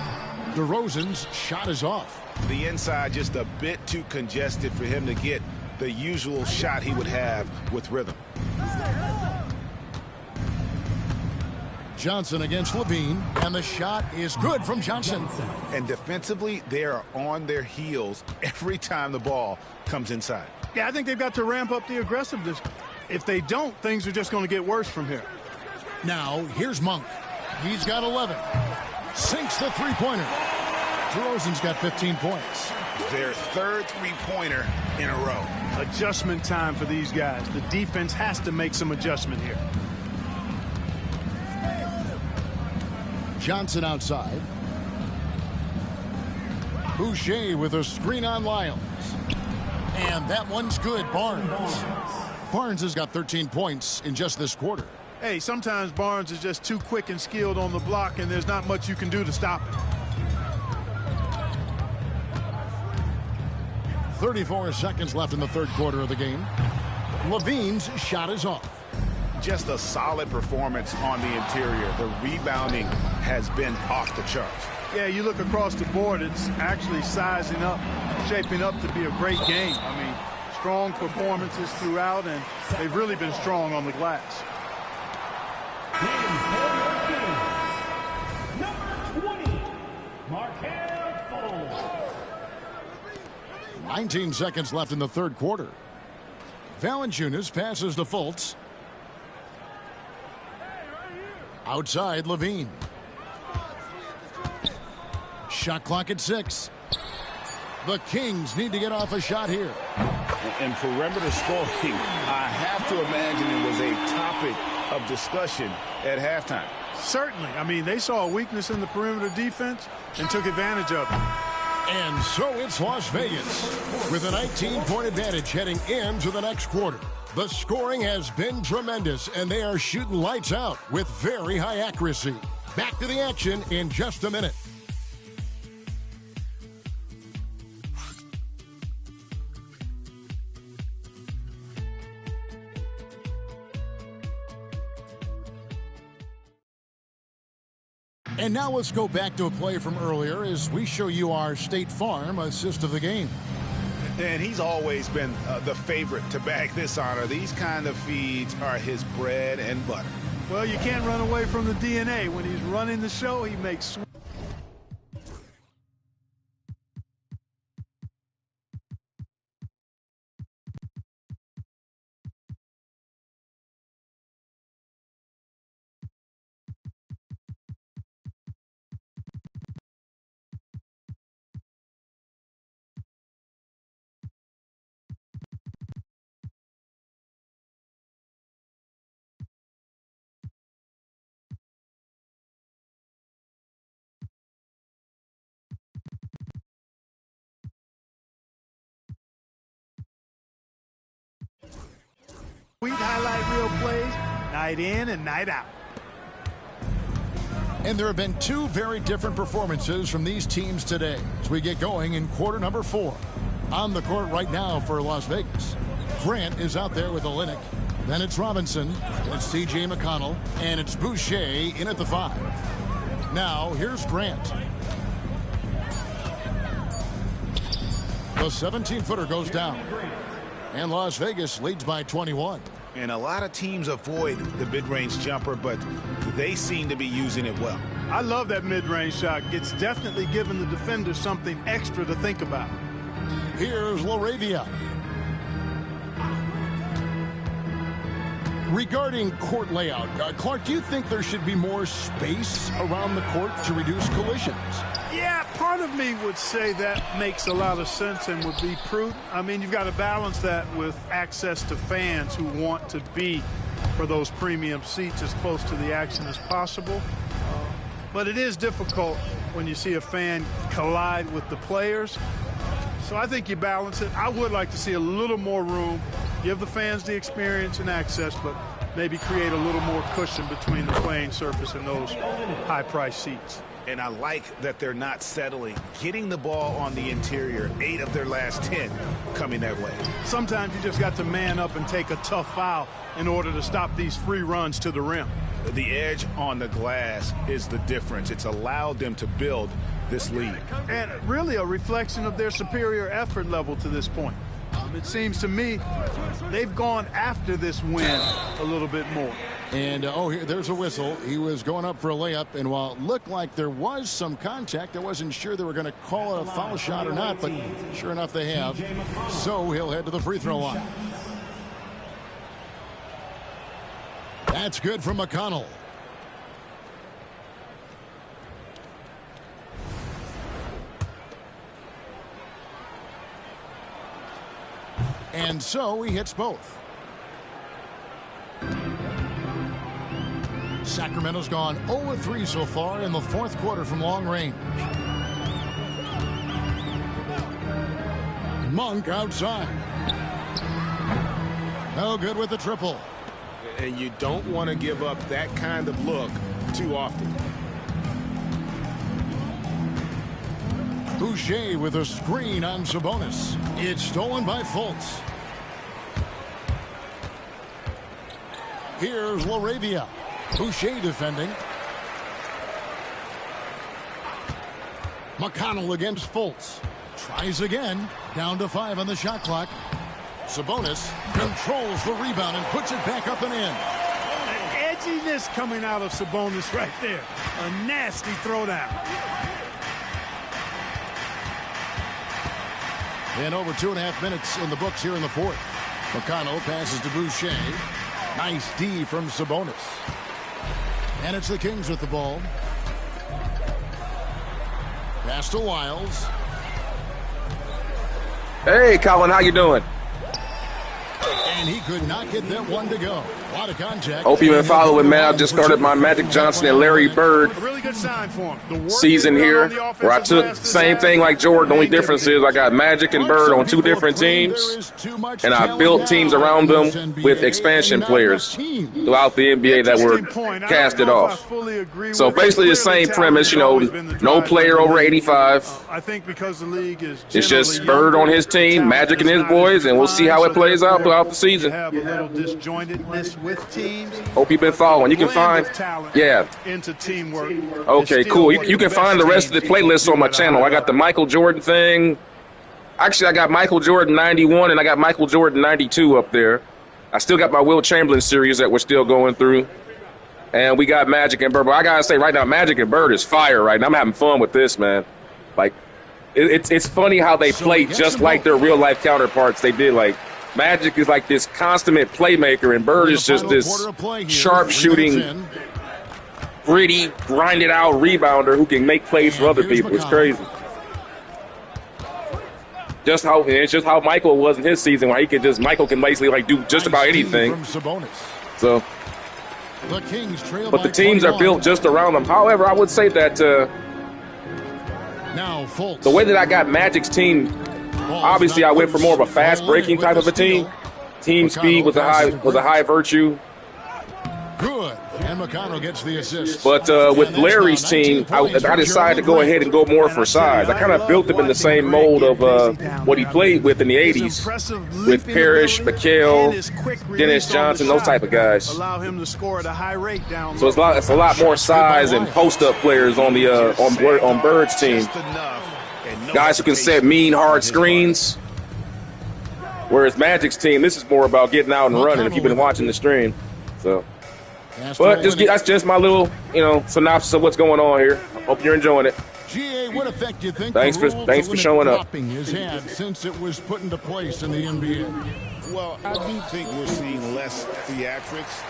DeRozan's shot is off. The inside just a bit too congested for him to get the usual shot he would have with rhythm. Johnson against Levine, and the shot is good from Johnson. And defensively, they are on their heels every time the ball comes inside. Yeah, I think they've got to ramp up the aggressiveness. If they don't, things are just going to get worse from here. Now, here's Monk. He's got 11. Sinks the three-pointer. DeRozan's got 15 points. Their third three-pointer in a row. Adjustment time for these guys. The defense has to make some adjustment here. Johnson outside. Boucher with a screen on Lyles. And that one's good. Barnes has got 13 points in just this quarter. Hey, sometimes Barnes is just too quick and skilled on the block, and there's not much you can do to stop him. 34 seconds left in the third quarter of the game. Levine's shot is off. Just a solid performance on the interior. The rebounding has been off the charts. Yeah, you look across the board, it's actually sizing up, shaping up to be a great game. I mean, strong performances throughout, and they've really been strong on the glass. Number 20, Markelle Fultz. 19 seconds left in the third quarter. Valanciunas passes to Fultz. Outside, Levine. Shot clock at 6. The Kings need to get off a shot here. And perimeter scoring, I have to imagine it was a topic of discussion at halftime. Certainly. I mean, they saw a weakness in the perimeter defense and took advantage of it. And so it's Las Vegas with a 19-point advantage heading into the next quarter. The scoring has been tremendous, and they are shooting lights out with very high accuracy. Back to the action in just a minute. And now let's go back to a play from earlier as we show you our State Farm assist of the game. And he's always been the favorite to bag this honor. These kind of feeds are his bread and butter. Well, you can't run away from the DNA. When he's running the show, he makes sweet highlight reel plays, night in and night out. And there have been two very different performances from these teams today as we get going in quarter number 4. On the court right now for Las Vegas, Grant is out there with Olynyk. Then it's Robinson, and it's C.J. McConnell, and it's Boucher in at the 5. Now, here's Grant. The 17-footer goes down. And Las Vegas leads by 21. And a lot of teams avoid the mid-range jumper, but they seem to be using it well. I love that mid-range shot. It's definitely given the defender something extra to think about. Here's LaRavia. Regarding court layout, Clark, do you think there should be more space around the court to reduce collisions? Yeah, part of me would say that makes a lot of sense and would be prudent. I mean, you've got to balance that with access to fans who want to be for those premium seats as close to the action as possible. But it is difficult when you see a fan collide with the players. So I think you balance it. I would like to see a little more room, give the fans the experience and access, but maybe create a little more cushion between the playing surface and those high-priced seats. And I like that they're not settling, getting the ball on the interior, 8 of their last 10 coming that way. Sometimes you just got to man up and take a tough foul in order to stop these free runs to the rim. The edge on the glass is the difference. It's allowed them to build this lead. And really a reflection of their superior effort level to this point. It seems to me they've gone after this win a little bit more. And, there's a whistle. He was going up for a layup, and while it looked like there was some contact, I wasn't sure they were going to call it a foul shot or not, but sure enough they have. So he'll head to the free throw line. That's good from McConnell. And so he hits both. Sacramento's gone 0-3 so far in the fourth quarter from long range. Monk outside. No good with the triple. And you don't want to give up that kind of look too often. Boucher with a screen on Sabonis. It's stolen by Fultz. Here's LaRavia. Boucher defending. McConnell against Fultz. Tries again. Down to 5 on the shot clock. Sabonis controls the rebound and puts it back up and in. An edginess coming out of Sabonis right there. A nasty throwdown. And over 2.5 minutes in the books here in the fourth. McConnell passes to Boucher. Nice D from Sabonis. And it's the Kings with the ball. Pass to Wiles. Hey, Colin, how you doing? And he could not get that one to go. A lot of contact. Hope you've been following, man. I just started my Magic Johnson and Larry Bird Really good sign for him. season here, where I took the same thing like Jordan. The only difference is I got Magic and Bird on 2 different teams, and I built teams around them with expansion players throughout the NBA that were casted off. So basically the same premise, you know, no player over 85. I think because the league is It's just Bird on his team, Magic and his boys, and we'll see how it plays out throughout the season. Have a little disjointedness with teams. Hope you've been following. You can find, into teamwork. Okay, cool. You can find the rest of the playlists on my channel. I got the Michael Jordan thing. Actually, I got Michael Jordan 91 and I got Michael Jordan 92 up there. I still got my Will Chamberlain series that we're still going through. And we got Magic and Bird. But I got to say right now, Magic and Bird is fire right now. I'm having fun with this, man. Like, it's funny how they play just like their real-life counterparts. They did, like, Magic is like this consummate playmaker, and Bird is just this sharp-shooting, gritty, grinded-out rebounder who can make plays for other people. It's crazy. It's just how Michael was in his season, where Michael can basically like do just about anything. So, but the teams are built just around them. However, I would say that the way that I got Magic's team, obviously I went for more of a fast breaking type of a team. Team speed was a high virtue. Good. And McConnell gets the assist. But with Larry's team, I decided to go ahead and go more for size. I kind of built him in the same mold of what he played with in the 80s, with Parrish, McHale, Dennis Johnson, those type of guys. Allow him to score at a high rate down low. So it's a lot more size and post-up players on the on Bird's team. Just enough, and Guys who can set mean, hard screens. Whereas Magic's team, this is more about getting out and running. If you've been watching the stream, so. But that's just my little, synopsis of what's going on here. Hope you're enjoying it. GA, what effect do you think thanks for showing up. Has had since it was put into place in the NBA? Well, I do think we're seeing less theatrics,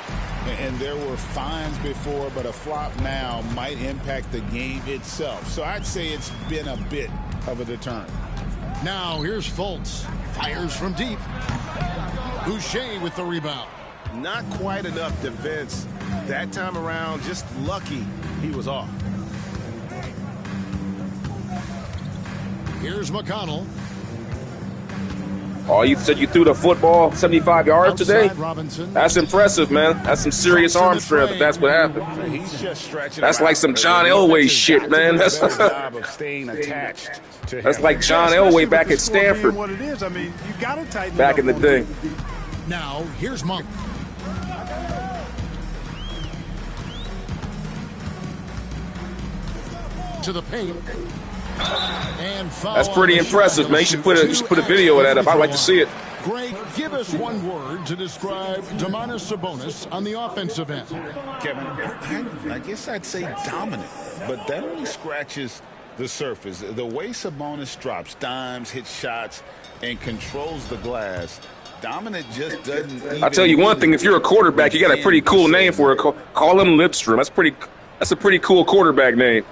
and there were fines before, but a flop now might impact the game itself. So I'd say it's been a bit of a deterrent. Now here's Fultz, fires from deep. Boucher with the rebound. Not quite enough defense that time around. Just lucky he was off. Here's McConnell. Oh, you said you threw the football 75 yards today? Robinson. That's impressive, man. That's some serious arm strength if that's what happened. He's just stretching. That's like some John Elway shit, man. That's like John Elway back at Stanford. What it is, I mean, you got to tighten it back up in the day. Now, here's Monk. To the paint. And that's pretty impressive, man. You should put a video of that up. I'd like to see it. Greg, give us one word to describe Domantas Sabonis on the offensive end. Kevin, I guess I'd say dominant, but that only scratches the surface. The way Sabonis drops dimes, hits shots, and controls the glass, dominant just doesn't. I'll tell you one thing: if you're a quarterback, you got a pretty cool name for it. Call him Lidstrom. That's a pretty cool quarterback name.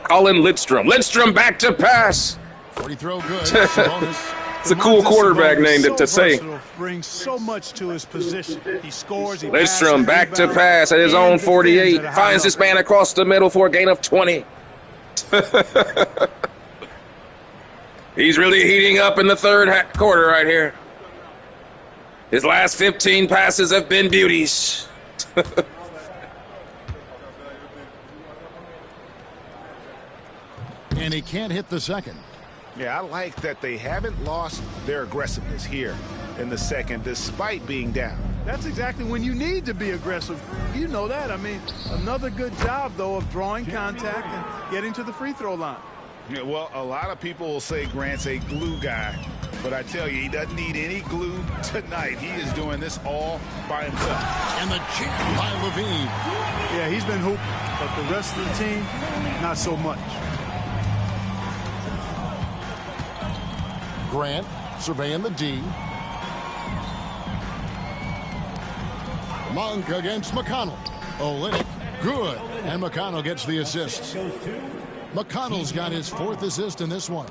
Colin Lidstrom. Lidstrom back to pass. Free throw good. It's a cool quarterback name to say. Brings so much to his position. He scores. Lidstrom back to pass at his own 48. Finds this man across the middle for a gain of 20. He's really heating up in the third quarter right here. His last 15 passes have been beauties. And he can't hit the second. Yeah, I like that they haven't lost their aggressiveness here in the second, despite being down. That's exactly when you need to be aggressive. You know that. I mean, another good job, though, of drawing contact and getting to the free throw line. Yeah, well, a lot of people will say Grant's a glue guy, but I tell you, he doesn't need any glue tonight. He is doing this all by himself. And the jam by Levine. Yeah, he's been hooping, but the rest of the team, not so much. Grant surveying the D. Monk against McConnell. Olynyk, good. And McConnell gets the assist. McConnell's got his 4th assist in this one.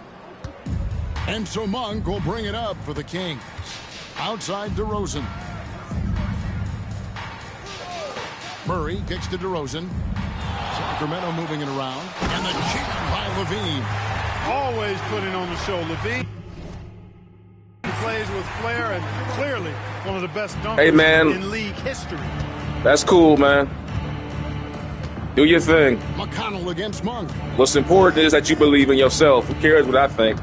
And so Monk will bring it up for the Kings. Outside DeRozan. Murray kicks to DeRozan. Sacramento moving it around. And the jam by Levine. Always putting on the show. Levine plays with flair and clearly one of the best dunkers in league history. That's cool, man. Do your thing. McConnell against Monk. What's important is that you believe in yourself. Who cares what I think?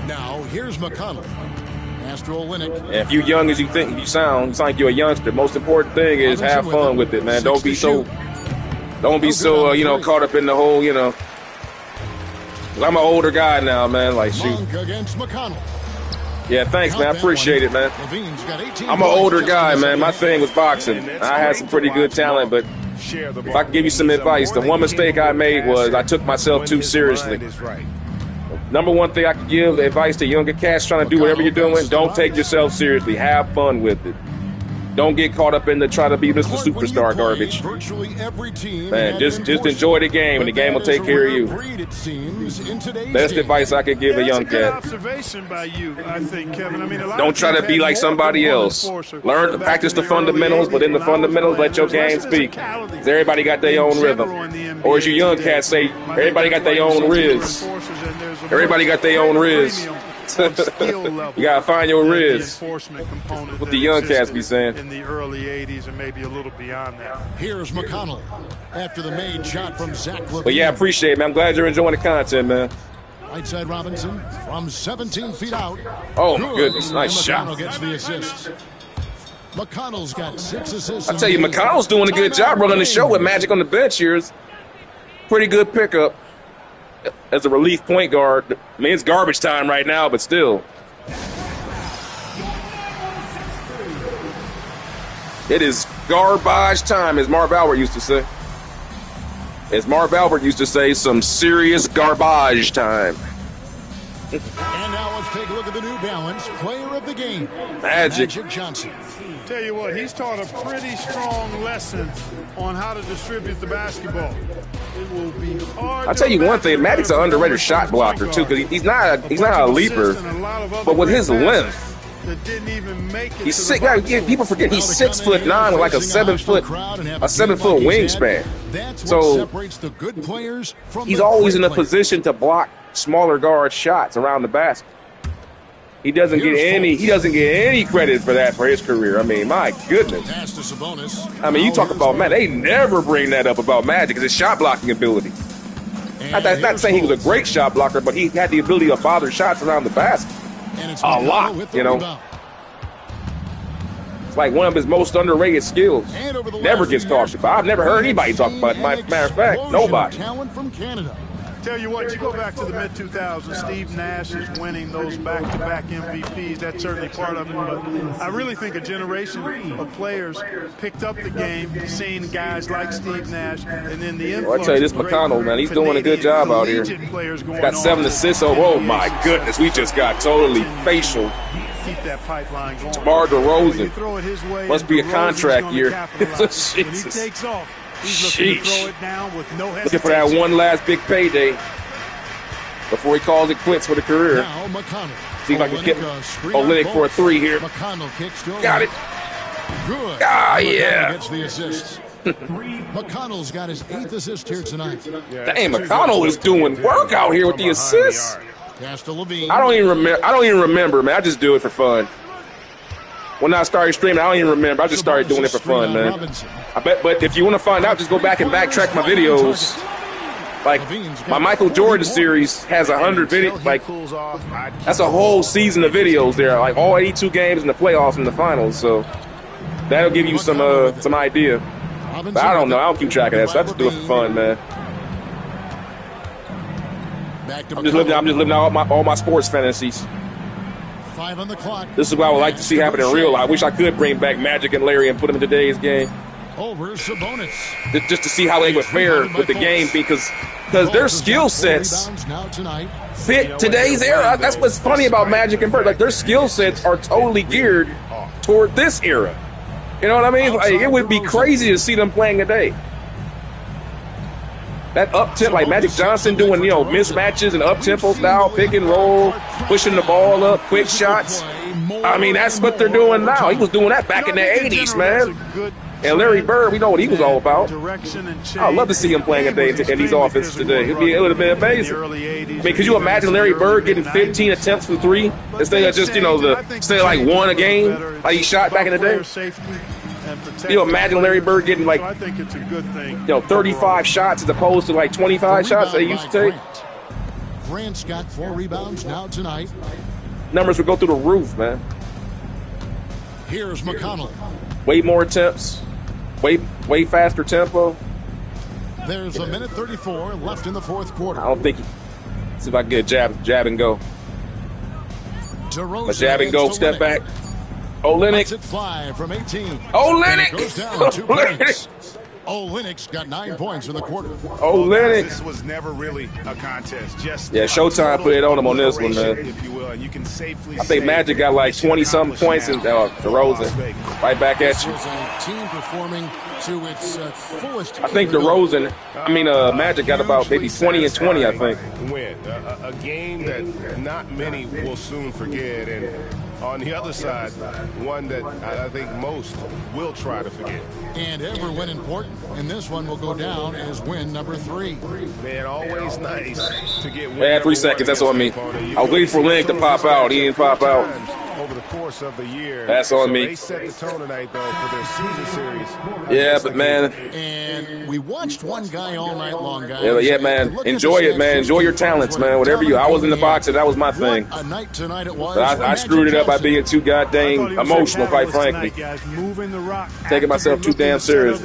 Now, here's McConnell. Astro Olynyk. And if you're young as you think you sound like you're a youngster. Most important thing is have fun with it, man. Don't be so caught up in the whole, I'm an older guy now, man. Like, shoot. Monk against McConnell. Yeah, thanks, man. I appreciate it, man. I'm an older guy, man. My thing was boxing. I had some pretty good talent, but if I could give you some advice, the one mistake I made was I took myself too seriously. Number one thing I could give advice to younger cats trying to do whatever you're doing, don't take yourself seriously. Have fun with it. Don't get caught up in the try to be Mr. Superstar garbage. Man, just enjoy the game, and the game will take care of you. Best advice I could give a young cat. Observation by you, I think, Kevin. I mean, don't try to be like somebody else. Learn to practice the fundamentals, but in the fundamentals, let your game speak. Everybody got their own rhythm. Or as you young cats say, everybody got their own riz. Everybody got their own riz. You gotta find your riz. What the young cats be saying. In the early 80s and maybe a little beyond that. Here's McConnell after the made shot from Zach Levine. But yeah, I appreciate it, man. I'm glad you're enjoying the content, man. Right side Robinson from 17 feet out. Oh my goodness, nice shot. McConnell gets the assist. McConnell's got 6 assists. I tell you, McConnell's doing a good job running the show with Magic on the bench here. Pretty good pickup. as a relief point guard. I mean, it's garbage time right now, but still. It is garbage time, as Marv Albert used to say. As Marv Albert used to say, some serious garbage time. And now let's take a look at the New Balance player of the game, Magic Johnson. Tell you what, he's taught a pretty strong lesson on how to distribute the basketball. It will be hard. I'll tell you one thing, Magic's an underrated shot blocker too, because he's not a leaper, but with his length, that didn't even make it. He's six. People forget he's 6'9" with like a 7 foot wingspan. So he's always in a position to block smaller guard shots around the basket. He doesn't get any credit for that for his career. I mean, my goodness. I mean, you talk about Magic. They never bring that up about Magic because his shot blocking ability. I'm not saying he was a great shot blocker, but he had the ability to bother shots around the basket. A lot, you know. It's like one of his most underrated skills. Never gets talked about. I've never heard anybody talk about it. Matter of fact, nobody. Tell you what, you go back to the mid-2000s, Steve Nash is winning those back-to-back MVPs. That's certainly part of it. But I really think a generation of players picked up the game, seeing guys like Steve Nash, and then the influence. Well, I tell you, this McConnell, man, he's doing a good job out here. Got 7 assists. Oh, my goodness, we just got totally facial. Keep that pipeline going. DeMar DeRozan. Must be a contract year. Jesus. When he takes off, he's looking to throw it down with no hesitation. Looking for that one last big payday before he calls it quits for the career. Now McConnell. See if I can get Olynyk for a 3 here. Got it. Good. Ah, yeah. Gets the assist. McConnell's got his 8th assist here tonight. Dang, McConnell is doing work out here with the assists. I don't even remember, man. I just do it for fun. When I started streaming, I don't even remember. I just started doing it for fun, man. But if you want to find out, just go back and backtrack my videos. Like my Michael Jordan series has 100 videos. Like that's a whole season of videos there. Like all 82 games in the playoffs and the finals. So that'll give you some idea. But I don't know. I don't keep track of that. So I just do it for fun, man. I'm just living out all my sports fantasies. 5 on the clock. This is what I would like to see happen in real life. I wish I could bring back Magic and Larry and put them in today's game. Over Sabonis. Just to see how they would fare with the game because their skill sets fit today's era. That's what's funny about Magic and Bird. Like their skill sets are totally geared toward this era. You know what I mean? Like, it would be crazy to see them playing today. That up-tempo, like Magic Johnson doing, mismatches and up-tempo style, pick and roll, pushing the ball up, quick shots. I mean, that's what they're doing now. He was doing that back in the 80s, man. And Larry Bird, we know what he was all about. I'd love to see him playing in these offenses today. It would have been amazing. I mean, could you imagine Larry Bird getting 15 attempts from 3 instead of just, instead of like 1 a game like he shot back in the day? Imagine Larry Bird getting like, I think it's a good thing. 35 shots as opposed to like 25 shots they used to take. Grant's got 4 rebounds now tonight. Numbers would go through the roof, man. Here's McConnell. Way more attempts, way faster tempo. There's 1:34 left in the 4th quarter. I don't think. See if I can get a jab and go. A jab and go, step back. Olynyk. 5 from 18. Olynyk. Goes down 2 points. Olynyk's got 9 points in the quarter. Olynyk. This was never really a contest. Showtime put it on him on this one, man. If you will, and you can safely I think Magic got like 20-something points in DeRozan. Right back at you. This was a team performing to its fullest. I think Magic got about maybe 20 and 20, I think. Win a game that not many will soon forget, and on the other side, one that I think most will try to forget. And every win important, and this one will go down as win number 3. Man, always nice to get win. Yeah, 3 seconds, that's on me. I was waiting for Link to pop out. He didn't pop out. Over the course of the year. That's on me. They set the tone tonight, though, for their season series. Yeah, but man. And we watched one guy all night long, guys. Yeah, man. Enjoy it, man. Enjoy your talents, man. Whatever I was in the boxing, that was my thing. A night tonight it was. But I screwed it up by being too goddamn emotional, quite frankly. Taking myself too damn serious.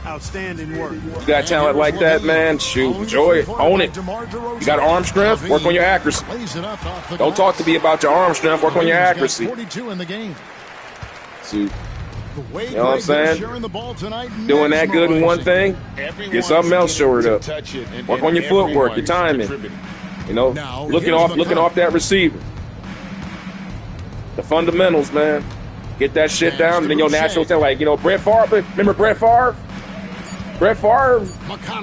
Outstanding work. You got talent like that, man. Shoot, enjoy it. Own it. You got arm strength, work on your accuracy. Don't talk to me about your arm strength, work on your accuracy. 42 in the game. See, you know what I'm saying? Doing that good in one thing, get something else shored up. Work on your footwork, your timing. You know, looking off that receiver. The fundamentals, man. Get that shit down, and then your natural talent. Like, you know, Brett Favre. Remember Brett Favre? Brett Favre,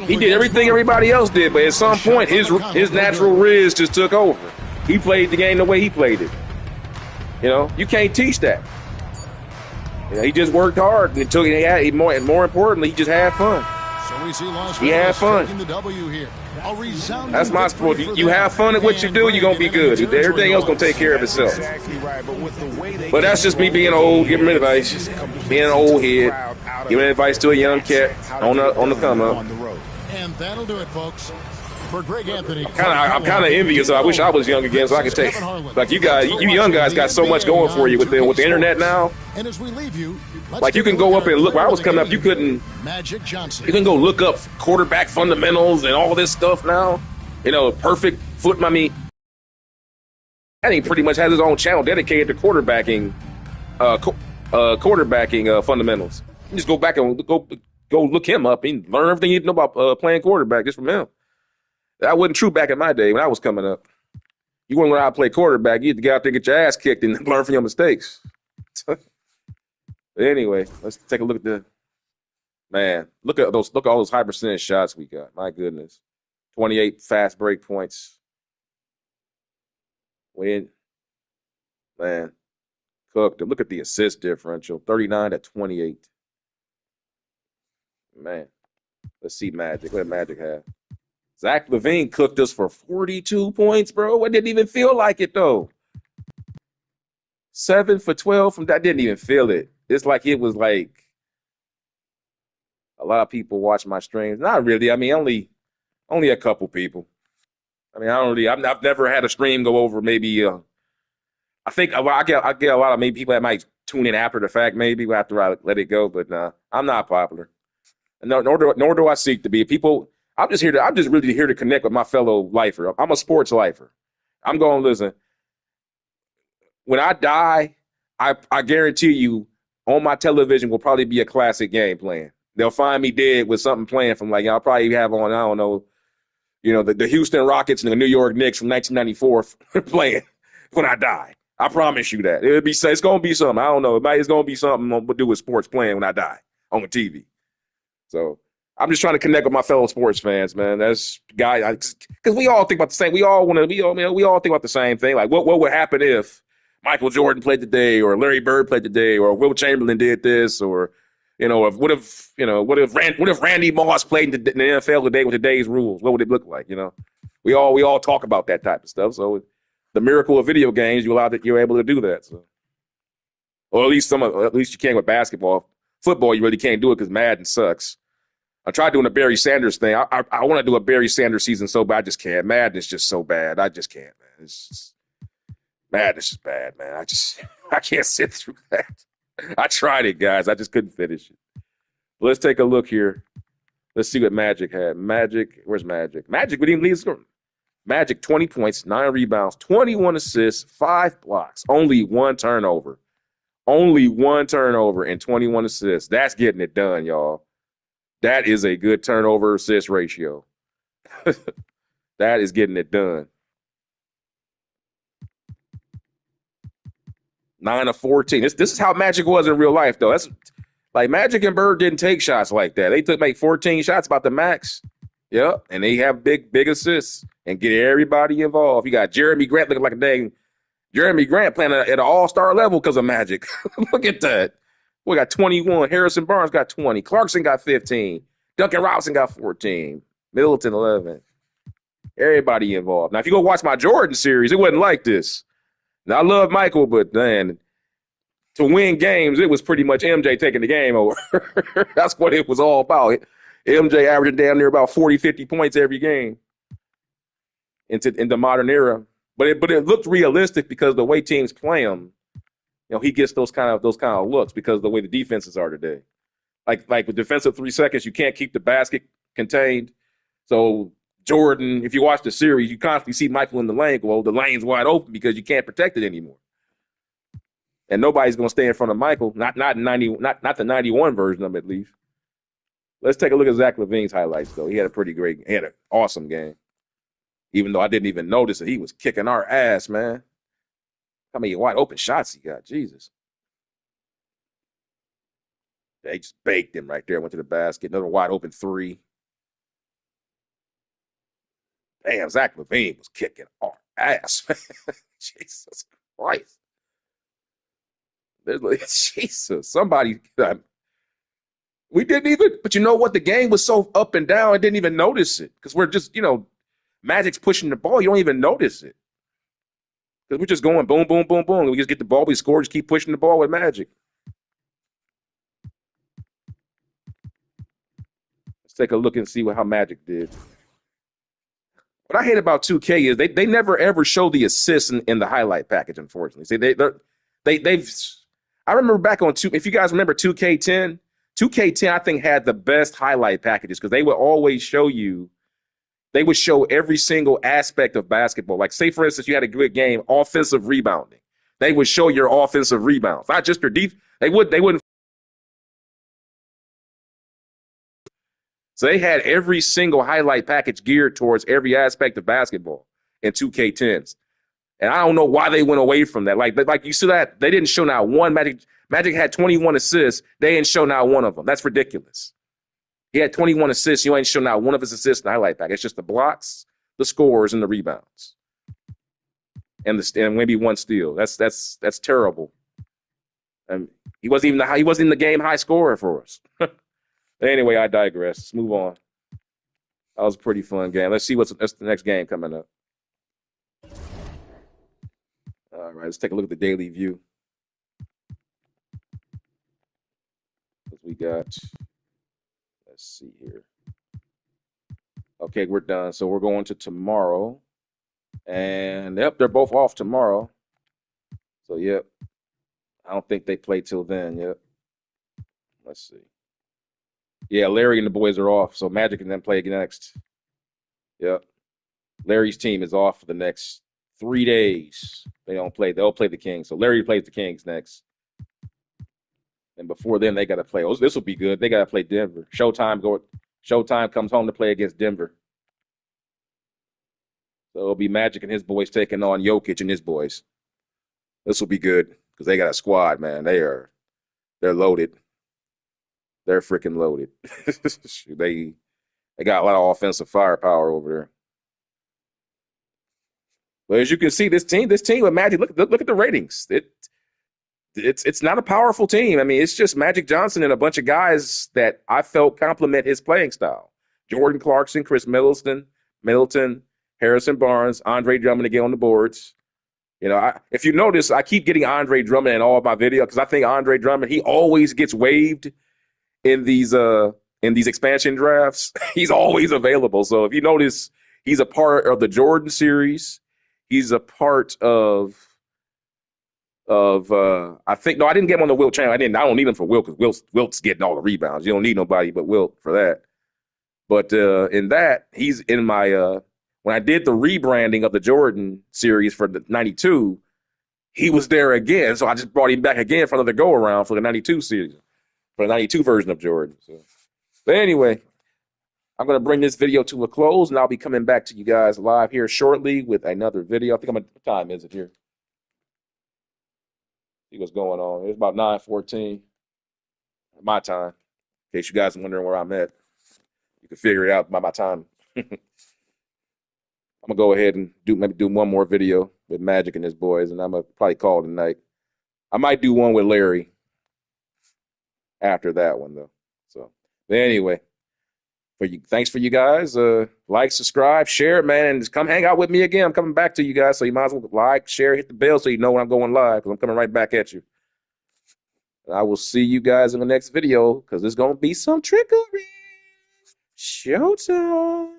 he did everything everybody else did, but at some point, his natural riz just took over. He played the game the way he played it. You know, you can't teach that. You know, he just worked hard, and more importantly, he just had fun. So we see Las He had fun. taking the W here. That's my sport. You have fun at what you do, you're going to be good. Everything else going to take care of itself. But that's just me being old, giving advice. Being an old head, giving advice to a young cat on the come up. And that'll do it, folks. For Greg Anthony. I'm kind of envious. I wish I was young again so I could take. Like you young guys got so much going for you with the internet now. And as we leave you, like you can go up and look. When I was coming up, you couldn't. Magic Johnson. You can go look up quarterback fundamentals and all this stuff now. You know, perfect foot. I mean, I think pretty much has his own channel dedicated to quarterbacking, fundamentals. You just go back and go look him up and learn everything you know about playing quarterback just from him. That wasn't true back in my day when I was coming up. You want to learn how to play quarterback, you had to get out there and get your ass kicked and learn from your mistakes. But anyway, let's take a look at look at all those high percentage shots we got. My goodness. 28 fast break points. Man, cooked. Look at the assist differential, 39 to 28. Man, let's see Magic. What did Magic have? Zach LaVine cooked us for 42 points, bro. It didn't even feel like it, though. 7 for 12 from that. Didn't even feel it. It's like it was like a lot of people watch my streams. Not really. I mean, only a couple people. I mean, I've never had a stream go over maybe. I think I get a lot of maybe people that might tune in after the fact. Maybe after I let it go, but I'm not popular. Nor do I seek to be. People. I'm just really here to connect with my fellow lifer. I'm a sports lifer. I'm going to listen. When I die, I guarantee you on my television will probably be a classic game playing. They'll find me dead with something playing from like, I'll probably have on, I don't know, you know, the Houston Rockets and the New York Knicks from 1994 playing when I die. I promise you that. It's going to be something. I don't know. It's going to be something to do with sports playing when I die on the TV. So I'm just trying to connect with my fellow sports fans, man. That's because we all think about the same. We all think about the same thing. Like, what would happen if Michael Jordan played today, or Larry Bird played today, or Will Chamberlain did this, or what if Randy Moss played in the NFL today with today's rules? What would it look like? You know, we all talk about that type of stuff. So the miracle of video games, you're able to do that. So, or at least you can with basketball. Football, you really can't do it because Madden sucks. I tried doing a Barry Sanders thing. I want to do a Barry Sanders season so bad, I just can't. Madden is just so bad. I just can't, man. Madden is just bad, man. I can't sit through that. I tried it, guys. I just couldn't finish it. Let's take a look here. Let's see what Magic had. Where's Magic? Magic, we didn't leave score. Magic, 20 points, 9 rebounds, 21 assists, 5 blocks, only 1 turnover. Only 1 turnover and 21 assists. That's getting it done, y'all. That is a good turnover assist ratio. That is getting it done. 9 of 14. This is how Magic was in real life, though. That's like Magic and Bird didn't take shots like that. They took 14 shots, about the max. Yep, and they have big assists and get everybody involved. You got Jeremy Grant looking like a dang Jeremy Grant playing at an all-star level because of Magic. Look at that. We got 21. Harrison Barnes got 20. Clarkson got 15. Duncan Robinson got 14. Middleton 11. Everybody involved. Now, if you go watch my Jordan series, it wasn't like this. Now, I love Michael, but man, to win games, it was pretty much MJ taking the game over. That's what it was all about. MJ averaging down near about 40, 50 points every game in the modern era. But it looked realistic because the way teams play him, he gets those kind of looks because of the way the defenses are today. Like with defensive 3 seconds, you can't keep the basket contained. So Jordan, if you watch the series, you constantly see Michael in the lane. Well, the lane's wide open because you can't protect it anymore. And nobody's going to stay in front of Michael. Not the 91 version of him, at least. Let's take a look at Zach LaVine's highlights, though. He had an awesome game. Even though I didn't even notice it, he was kicking our ass, man. How many wide open shots he got? Jesus. They just baked him right there. Went to the basket. Another wide open three. Damn, Zach LaVine was kicking our ass, man. Jesus Christ. Jesus. Somebody. We didn't even, but you know what? The game was so up and down, I didn't even notice it. Because we're just, Magic's pushing the ball. You don't even notice it. Because we're just going boom, boom, boom, boom. We just get the ball, we score, just keep pushing the ball with Magic. Let's take a look and see how Magic did. What I hate about 2K is they never ever show the assists in the highlight package, unfortunately. See, they've I remember back on if you guys remember 2K10 I think had the best highlight packages because they would always show every single aspect of basketball. Like say for instance, you had a good game, offensive rebounding. They would show your offensive rebounds, not just your defense. They wouldn't. So they had every single highlight package geared towards every aspect of basketball in 2K10s. And I don't know why they went away from that. Like you see that they didn't show not one. Magic had 21 assists. They didn't show not one of them. That's ridiculous. He had 21 assists. You ain't shown not one of his assists in the highlight pack. It's just the blocks, the scores, and the rebounds, and maybe one steal. That's terrible. And he wasn't even the game high scorer for us. Anyway, I digress. Let's move on. That was a pretty fun game. Let's see what's the next game coming up. All right, let's take a look at the daily view. We got, let's see here. Okay, we're done. So we're going to tomorrow. And yep, they're both off tomorrow. So yep. I don't think they play till then. Yep. Let's see. Yeah, Larry and the boys are off. So Magic can then play again next. Yep. Larry's team is off for the next 3 days. They don't play. They'll play the Kings. So Larry plays the Kings next. And before then, they got to play. Oh, this will be good. They got to play Denver. Showtime comes home to play against Denver. So it'll be Magic and his boys taking on Jokic and his boys. This will be good because they got a squad, man. They're loaded. They're freaking loaded. They got a lot of offensive firepower over there. But as you can see, this team with Magic, look at the ratings. It's not a powerful team. I mean, it's just Magic Johnson and a bunch of guys that I felt complement his playing style. Jordan Clarkson, Chris Middleton, Harrison Barnes, Andre Drummond to get on the boards. If you notice, I keep getting Andre Drummond in all of my videos because I think Andre Drummond, he always gets waived in these expansion drafts. He's always available. So if you notice, he's a part of the Jordan series. He's a part of I didn't get him on the Wilt channel. I don't need him for Wilt because Wilt's getting all the rebounds. You don't need nobody but Wilt for that. But in that, he's in my when I did the rebranding of the Jordan series for the 92, he was there again. So I just brought him back again for another go around for the 92 series, for the 92 version of Jordan. But anyway, I'm going to bring this video to a close, and I'll be coming back to you guys live here shortly with another video. I think what time is it here? See what's going on. It's about 9:14 my time. In case you guys are wondering where I'm at, you can figure it out by my time. I'm gonna go ahead and do one more video with Magic and his boys, and I'm gonna probably call it a night. I might do one with Larry after that one though. So, but anyway, thanks for you guys. Like, subscribe, share, man, and just come hang out with me again. I'm coming back to you guys, so you might as well like, share, hit the bell so you know when I'm going live, because I'm coming right back at you. And I will see you guys in the next video, because there's gonna be some trickery. Showtime.